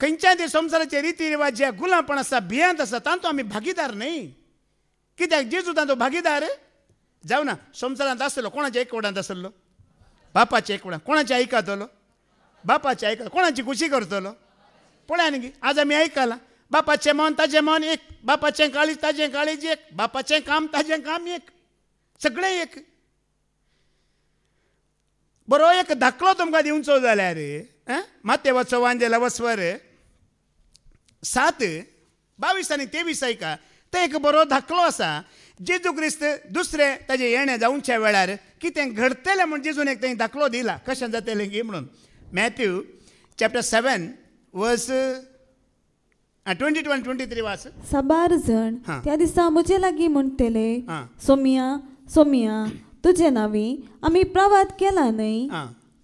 खंयच्याय ते संवसाराचे रिती रिवाज जे गुलामपण आसा, भियांत आसा, तांतूं आमी भागीदार न्हय. कित्याक जेजू तांचो भागीदार जावना. संवसारांत आसलो कोणाच्या एकवटांत आसलो? बापाच्या एकवटांत. कोणाचें आयकतलो? बापाचें आयकतलो. कोणाची खुशी करतलो? पळया न्ही, आज आमी आयकलां बापाचें मन ताजें मन एक, बापाचें काळीज ताजें काळीज एक, बापाचें काम ताजें काम एक, सगळें एक. बरो एक धाकलो तुमकां दिवचो जाल्यार मातेवाचो वांजेला वस्वर 7:22 आणि 23 ऐका. ते एक बरो धाकलो आसा. जेजू क्रिस्त दुसरे ताजे येणे जावच्या वेळार कितें घडतलें म्हूण जेजून एक थंय दाखलो दिला कशें जातलें की म्हणून. मॅथ्यू चॅप्टर 7 वर्स 22 आणि 23 वाच. 7 जण त्या दिसा म्हजे लागीं म्हणटले, सोमिया सोमिया, तुजे नावी आमी प्रवाद केला न्हय,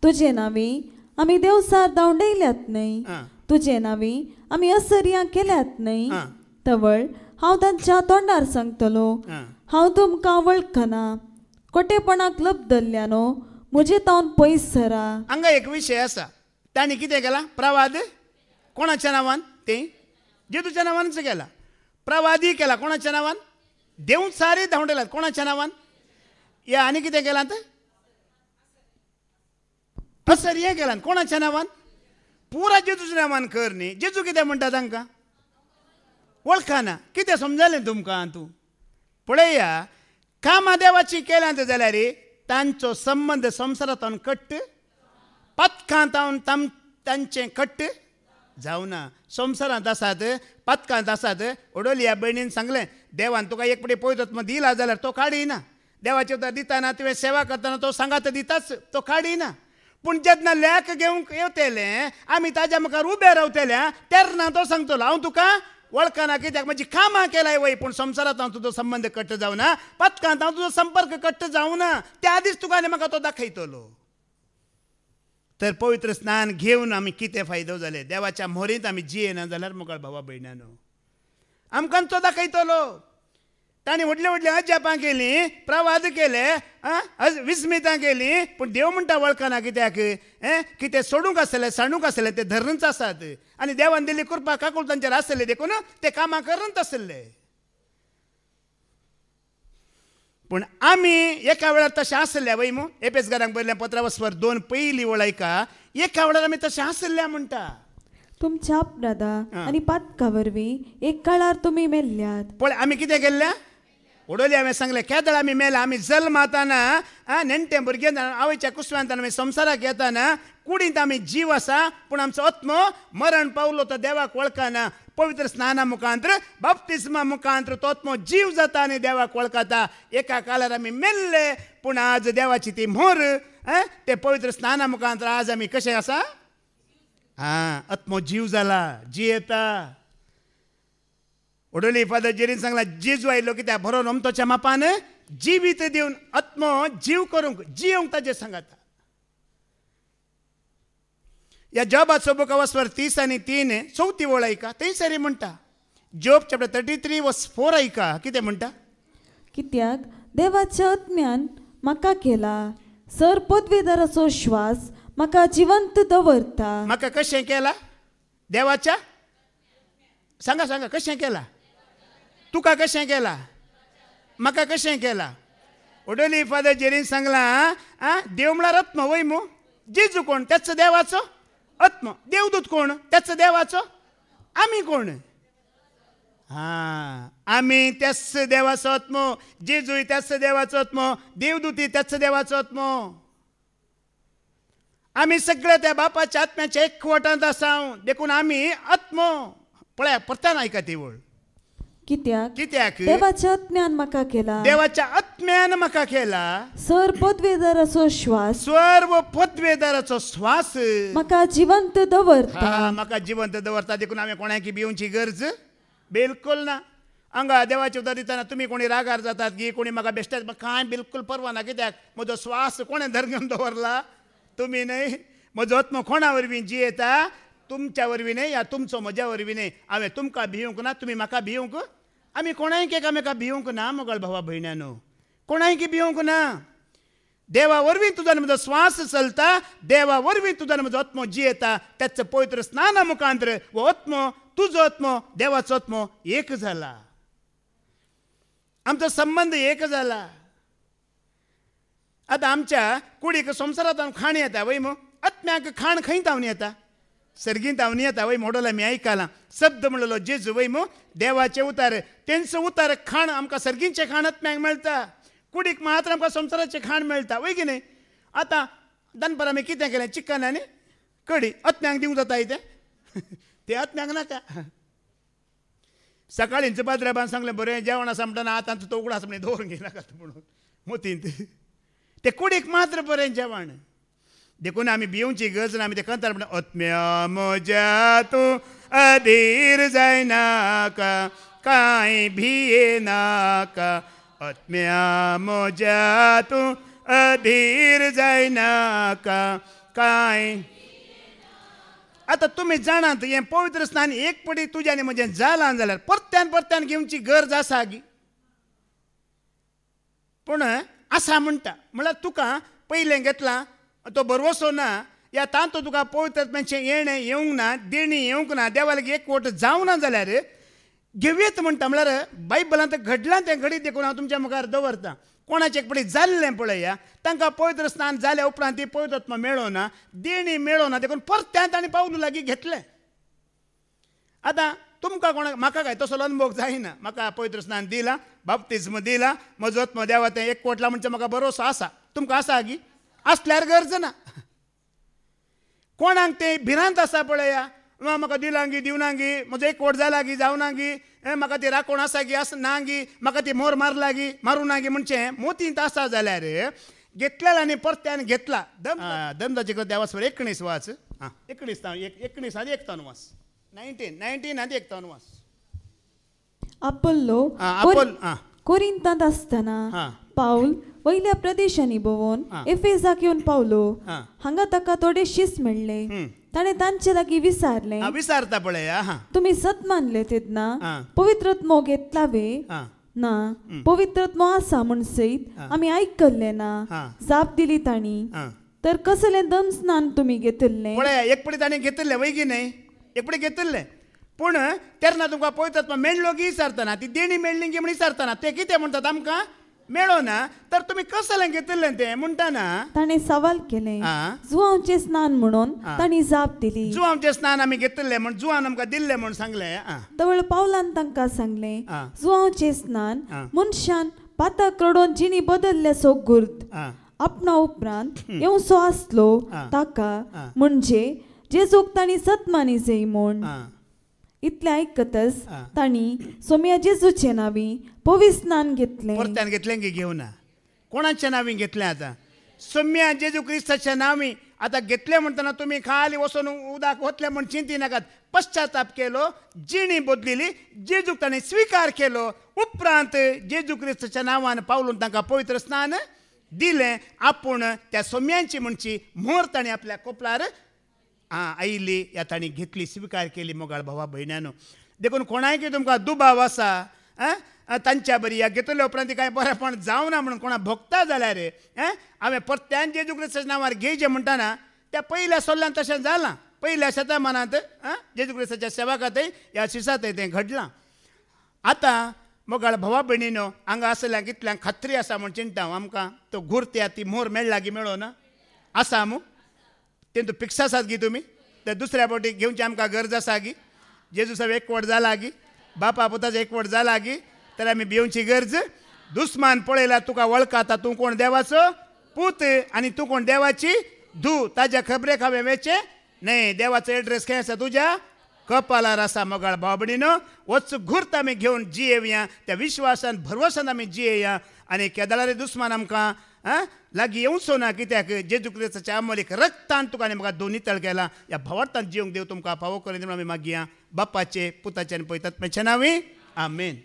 तुजे नावी आमी देवसार धांवडयल्यात न्हय, तुजे नावी आमी असर्यां केल्यात न्हय. तवळ हांव तांच्या तोंडार सांगतलो, हांव तुमकां वळखना. खोटेपणाक लप धरल्यानो म्हजे तावन पयस सरा. हांगा एक विशय आसा. तांणी कितें केला? प्रवाद कोणाच्या नांवान? ते जेजूच्या नांवानच केला. प्रवादी केला कोणाच्या नांवान? देवसारी धांवडयल्यात कोणाच्या नांवान? या आनी कितें केलां? असर्यां केलां कोणाच्या नांवान? पुरा जेजूच्या नांवान कर न्ही. जेजू कितें म्हणटा तांकां? वळखना. कितें समजलें तुमकां? तूं पळया, कामां देवाची केल्यांत जाल्यार तांचो संबंद संवसारांत कट्ट, पथकांत तांचें कट्ट जावना. संवसारांत आसात, पथकांत आसात. ओडोली ह्या भयणीन सांगलें, देवान तुका एक पटी पवित्रत्व दिला जाल्यार तो काडिना. देवाचे उतर दितना तुवें सेवा करतना तो सांगात दिताच, तो काडिना. पूण जेन्ना लेख घेवंक येतले, आमी ताज्या मुखार उबे रावतले, तेन्ना तो सांगतलो, हांव तुका वळखना. कित्याक म्हजी कामां केलाय वय, पूण संवसारांत हांव तुजो संबंद कट्ट जावना, पथकांत हांव तुजो संपर्क कट्ट जावना. त्या दीस तुका आनी म्हाका तो दाखयतलो. तर पवित्र स्नान घेवन आमी कितें फायदो जाले? देवाच्या मोहरींत आमी जियेना जाल्यार मुखार भावा भयणानो आमकां तो दाखयतलो. ताणें व्हडली व्हडली अजापां केलीं, प्रवाद केले, विस्मितां केलीं, पूण देव म्हणटा वळखना. कित्याक? कितें सोडूंक आसलें, सांडूंक आसलें ते धरणच आसात. आनी देवान दिल्ली कृपा काकूळ तांचेर आसलें देखून ते कामां करत आसले. पूण आमी एका वेळार तशें आसल्या वय मू. एपेसकारांक बरयलें पत्रावस्वर 2 पयली वळयका. एका वेळार आमी तशें आसल्या म्हणटा. तुमच्या अपराधा आनी पातका वरवीं एक काळार तुमी मेल्ल्यात. पळय आमी कितें केल्ल्या? ओडोली हांवें सांगलें, केदळ आमी मेला. आमी जल्मातना नेणटे भुरगे आवयच्या कुस्व्यांत आमी संवसाराक येताना कुडींत आमी जीव आसा, पूण आमचो आत्मो मरण पावलो तो देवाक वळखना. पवित्र स्नाना मुखांतर, बाप्तिस्मा मुखांतर तो आत्मो जीव जाता आनी देवाक वळखता. एका काळार आमी मेल्ले, पूण आज देवाची ती मोर ते पवित्र स्नाना मुखांतर आज आमी कशें आसा? आत्मो जीव जाला, जियेता. ओडोली फादर जेरीन सांगला, जेजू आयलो कित्याक बरो रोमतोच्या मापान जिवीत दिवन आत्मो जीव करूंक जियोंक ताजे सांगता. या जॉबाचो बुकावस्वर 30 आणि 3 चौथी वळ ऐका. थंयसरी म्हणटा, जॉब चॅप्टर 33 वर्स 4 ऐका. कितें म्हणटा? कित्याक देवाच्या आत्म्यान म्हाका केला, सर पदवेदाराचो श्वास म्हाका जिवंत दवरता. म्हाका कशें केला? देवाच्या सांगा सांगा कशें केला? तुका कशें केला? म्हाका कशें केला? ओडोली फादर जेरीन सांगला, देव म्हळ्यार आत्मा वय मू. जेजू कोण? त्याच देवाचो आत्मा. देवदूत कोण? त्याच देवाचो. आमी कोण? आमी त्याच देवाचो आत्मो. जेजूय त्याच देवाचो आत्मो. देवदूती त्याच देवाचो आत्मो. आमी सगळे त्या बापाच्या आत्म्याच्या एकवटांत आसा. देखून आमी आत्मो. पळया परतान ऐका ती वळ. कित्याक देवाच्या आत्म्यान म्हाका केला. देवाच्या आत्म्यान म्हाका केला. सर पदवेदाराचो श्वास. सर्व पदवेदाराचो श्वास म्हाका जिवंत दवरता. म्हाका जिवंत दवरता. देखून आमी कोणाकी भिवची गरज बिलकुल ना. हांगा देवाचे उतर दितना तुमी कोणी रागार जातात की कोणी म्हाका बेश्टात, म्हाका कांय बिलकुल परवा ना. कित्याक म्हजो श्वास कोणें धरून दवरला? तुमी न्हय. म्हजो आत्मो कोणा वरवीं जियेता? तुमच्या वरवीं न्हय, या तुमचो म्हज्या वरवीं न्हय. हांवें तुमकां भिवूंक ना, तुमी म्हाका भिवूंक. आमी कोणायक एकामेका भिवूंक ना मोगळ भावा भयणानो. कोणायकी भिवूंक ना. देवा वरवीं तुजो आनी म्हजो श्वास चलता. देवा वरवीं तुजो आनी म्हजो आत्मो जियेता. त्याच पवित्र स्नाना मुखांतर हो आत्मो, तुजो आत्मो, देवाचो आत्मो एक जाला. आमचो संबंध एक जाला. आतां आमच्या कुडीक संवसारांत खाण येता वय मू. आत्म्याक खाण खंय तावन येता? सर्गींत तावन येता वय. मोडल आमी आयकलां. शब्द म्हणलो जेजू वय मू. देवाचे उतार, तेंचो उतार खाण आमकां सर्गींचे खाण आत्म्याक मेळटा. कुडीक मात्र आमकां संवसाराचें खाण मेळटा वय की न्हय. आतां दनपार आमी कितें केलें? चिकन आनी कडी आत्म्याक दिवंक जाता तें? तें आत्म्याक नाका. सकाळींच बाजराबान सांगलें बरें जेवण आसा म्हणटना आतांचो तो उगडास म्हणे दवरून घेनाकात म्हणून मोतींत ते कुडीक मात्र बरें जेवण देखून आमी भिवची गरज ना आमी ते कंतार म्हणटा आत्म्या म्हज्या तूं अधीर जायनाका कांय भियेनाका आत्म्या म्हज्या तूं अधीर जायनाका कांय आतां तुमी जाणात हें पवित्र स्नान एक पटी तुज्या आनी म्हजें जालां जाल्यार परत्यान परत्यान घेवची गरज आसा गी पूण आसा म्हणटा म्हळ्यार तुका पयलें घेतलां तो बरवसो ना या तांतो तुका पवित्रत्म्याचें येणें येवंक ना देणी येवंक ना देवाक एकवट जावं ना जाल्यार घेवयेत म्हणटा म्हळ्यार बायबलांत घडलां तें घडीत देखून हांव तुमच्या मुखार दवरतां कोणाचें एक पटी जाल्लें पळया तांकां पवित्र स्नान जाल्या उपरांत ती पवित्रत्मा मेळो ना देणी मेळो ना देखून परत्यान तांणी पावलू लागीं घेतलें आतां तुमकां कोणाक म्हाका काय तसो अनुभव जायना म्हाका पवित्र स्नान दिलां बाप्तिस्म दिला म्हजो आत्मा देवा तें एकवटला म्हणजे म्हाका भरोसो आसा तुमकां आसा गी असल्यार गरज ना कोणाक तें भिरांत आसा पळया म्हाका दिलां गी दिवना गी म्हजो एकवट जाला गी जावना गी म्हाका ती राखण आसा गी आसा ना गी म्हाका ती मोर मारला गी मारूं ना गी म्हणचें मोतींत आसा जाल्यार घेतलेला आनी परत्यान घेतला दमदाचे देवास्वर 19 वाच 19 आनी 1 वाच 19 आनी 1 वाच अपोल्लो कोरिंतांत आसतना पाऊल वयल्या प्रदेशांनी भोंवून एफेसाक येवन पावलो हांगा ताका थोडे शिस मेळ्ळे ताणें तांचे लागीं विचारलें विचारता पळया तुमी सत मानले तेन्ना पवित्रत्मो घेतलावे ना पवित्रत्मो आसा म्हूण सयत आमी आयकल्लें ना जाप दिली तांणी तर कसलें दम स्नान तुमी घेतिल्लें पळया एक पटी ताणें घेतिल्लें वैगी न्हय एक पटी घेतिल्लें पूण तेन्ना तुमकां पवित्रत्मा मेळ्ळो की विचारतना ती देणी मेळ्ळी की म्हण विचारतना ते कितें म्हणटात आमकां मेळो ना तर तुमी कसलें घेतिल्लें तें म्हणटाना ताणें सवाल केलें जुवांवचें स्नान म्हणून तांणी जाप दिली जुवांवचें स्नान आमी घेतिल्लें म्हण जुवान आमकां दिल्लें म्हण सांगलें दवळ पावलान तांकां सांगलें जुवांवचें स्नान मनशान पातक रडोवन जिणी बदल्ल्याचो गुर्त आपणा उपरांत येवचो आसलो ताका म्हणजे जेजूक तांणी सतमानी जय म्हूण इतलें आयकतच तांणी सोम्या जेजूचे नांवी पवित्र स्नान घेतलें परत्यान घेतलें की घेवना कोणाच्या नांवी घेतलें आतां सोम्या जेजू क्रिस्ताच्या नांवी आतां घेतलें म्हणटना तुमी खाली वचून उदक वतलें म्हण चिंती नाकात पश्चाताप केलो जिणी बदलिली जेजूक ताणें स्विकार केलो उपरांत जेजू क्रिस्ताच्या नांवान पावलून तांकां पवित्र स्नान दिलें आपूण त्या सोम्यांची म्हणची मोर ताणें आपल्या कोपलार आयिल्ली ह्या तांणी घेतली स्विकार केली मोगाळ भावा भयण्यानो देखून कोणाय की तुमकां दुबाव आसा तांच्या बरी ह्या घेतल्या उपरांत कांय बरेंपण जावना म्हणून कोणा भोगता जाल्यार हांवें परत्यान जेजू क्रिस्ताच्या नांवार घेवचें म्हणटाना त्या पयल्या सोल्ल्यान तशें जालां पयल्या शतमानांत जेजू क्रिस्ताच्या सेवकांतय ह्या शिसांतय तें घडलां आतां मोगाळ भावा भयणीनो हांगा आसल्या कितल्यांक खात्री आसा म्हूण चिंता हांव आमकां तो गुर्त्या ती मोर मेळ्ळा की मेळो ना आसा मू तेंतू फिक्स आसात गी तुमी तर दुसऱ्या फावटी घेवची आमकां गरज आसा गी जेजू सब एकवट जाला गी बापा पुताचो एकवट जाला गी तर आमी भिवची गरज दुस्मान पळयल्यार तुका वळखाता तूं कोण देवाचो पूत आनी तूं कोण देवाची धूव ताज्या खबरेक हांवें वेचें न्हय देवाचो एड्रेस खंय आसा तुज्या कपालार आसा मोगाळ भाव भयणीनो वच घुर्त आमी घेवन जियेवया त्या विश्वासान भरवसान आमी जियेया आनी केदारारी दुस्मान आमकां लागीं येवचो ना कित्याक जेजू क्रिस्ताच्या अमोलीक रक्तान तुका आनी म्हाका दोन नितळ केला ह्या भावार्थान जिवंक देव तुमकां फावो करून आमी मागया बापाचे पुताचे आनी पवित्रात्म्याचे नांवी आमेन.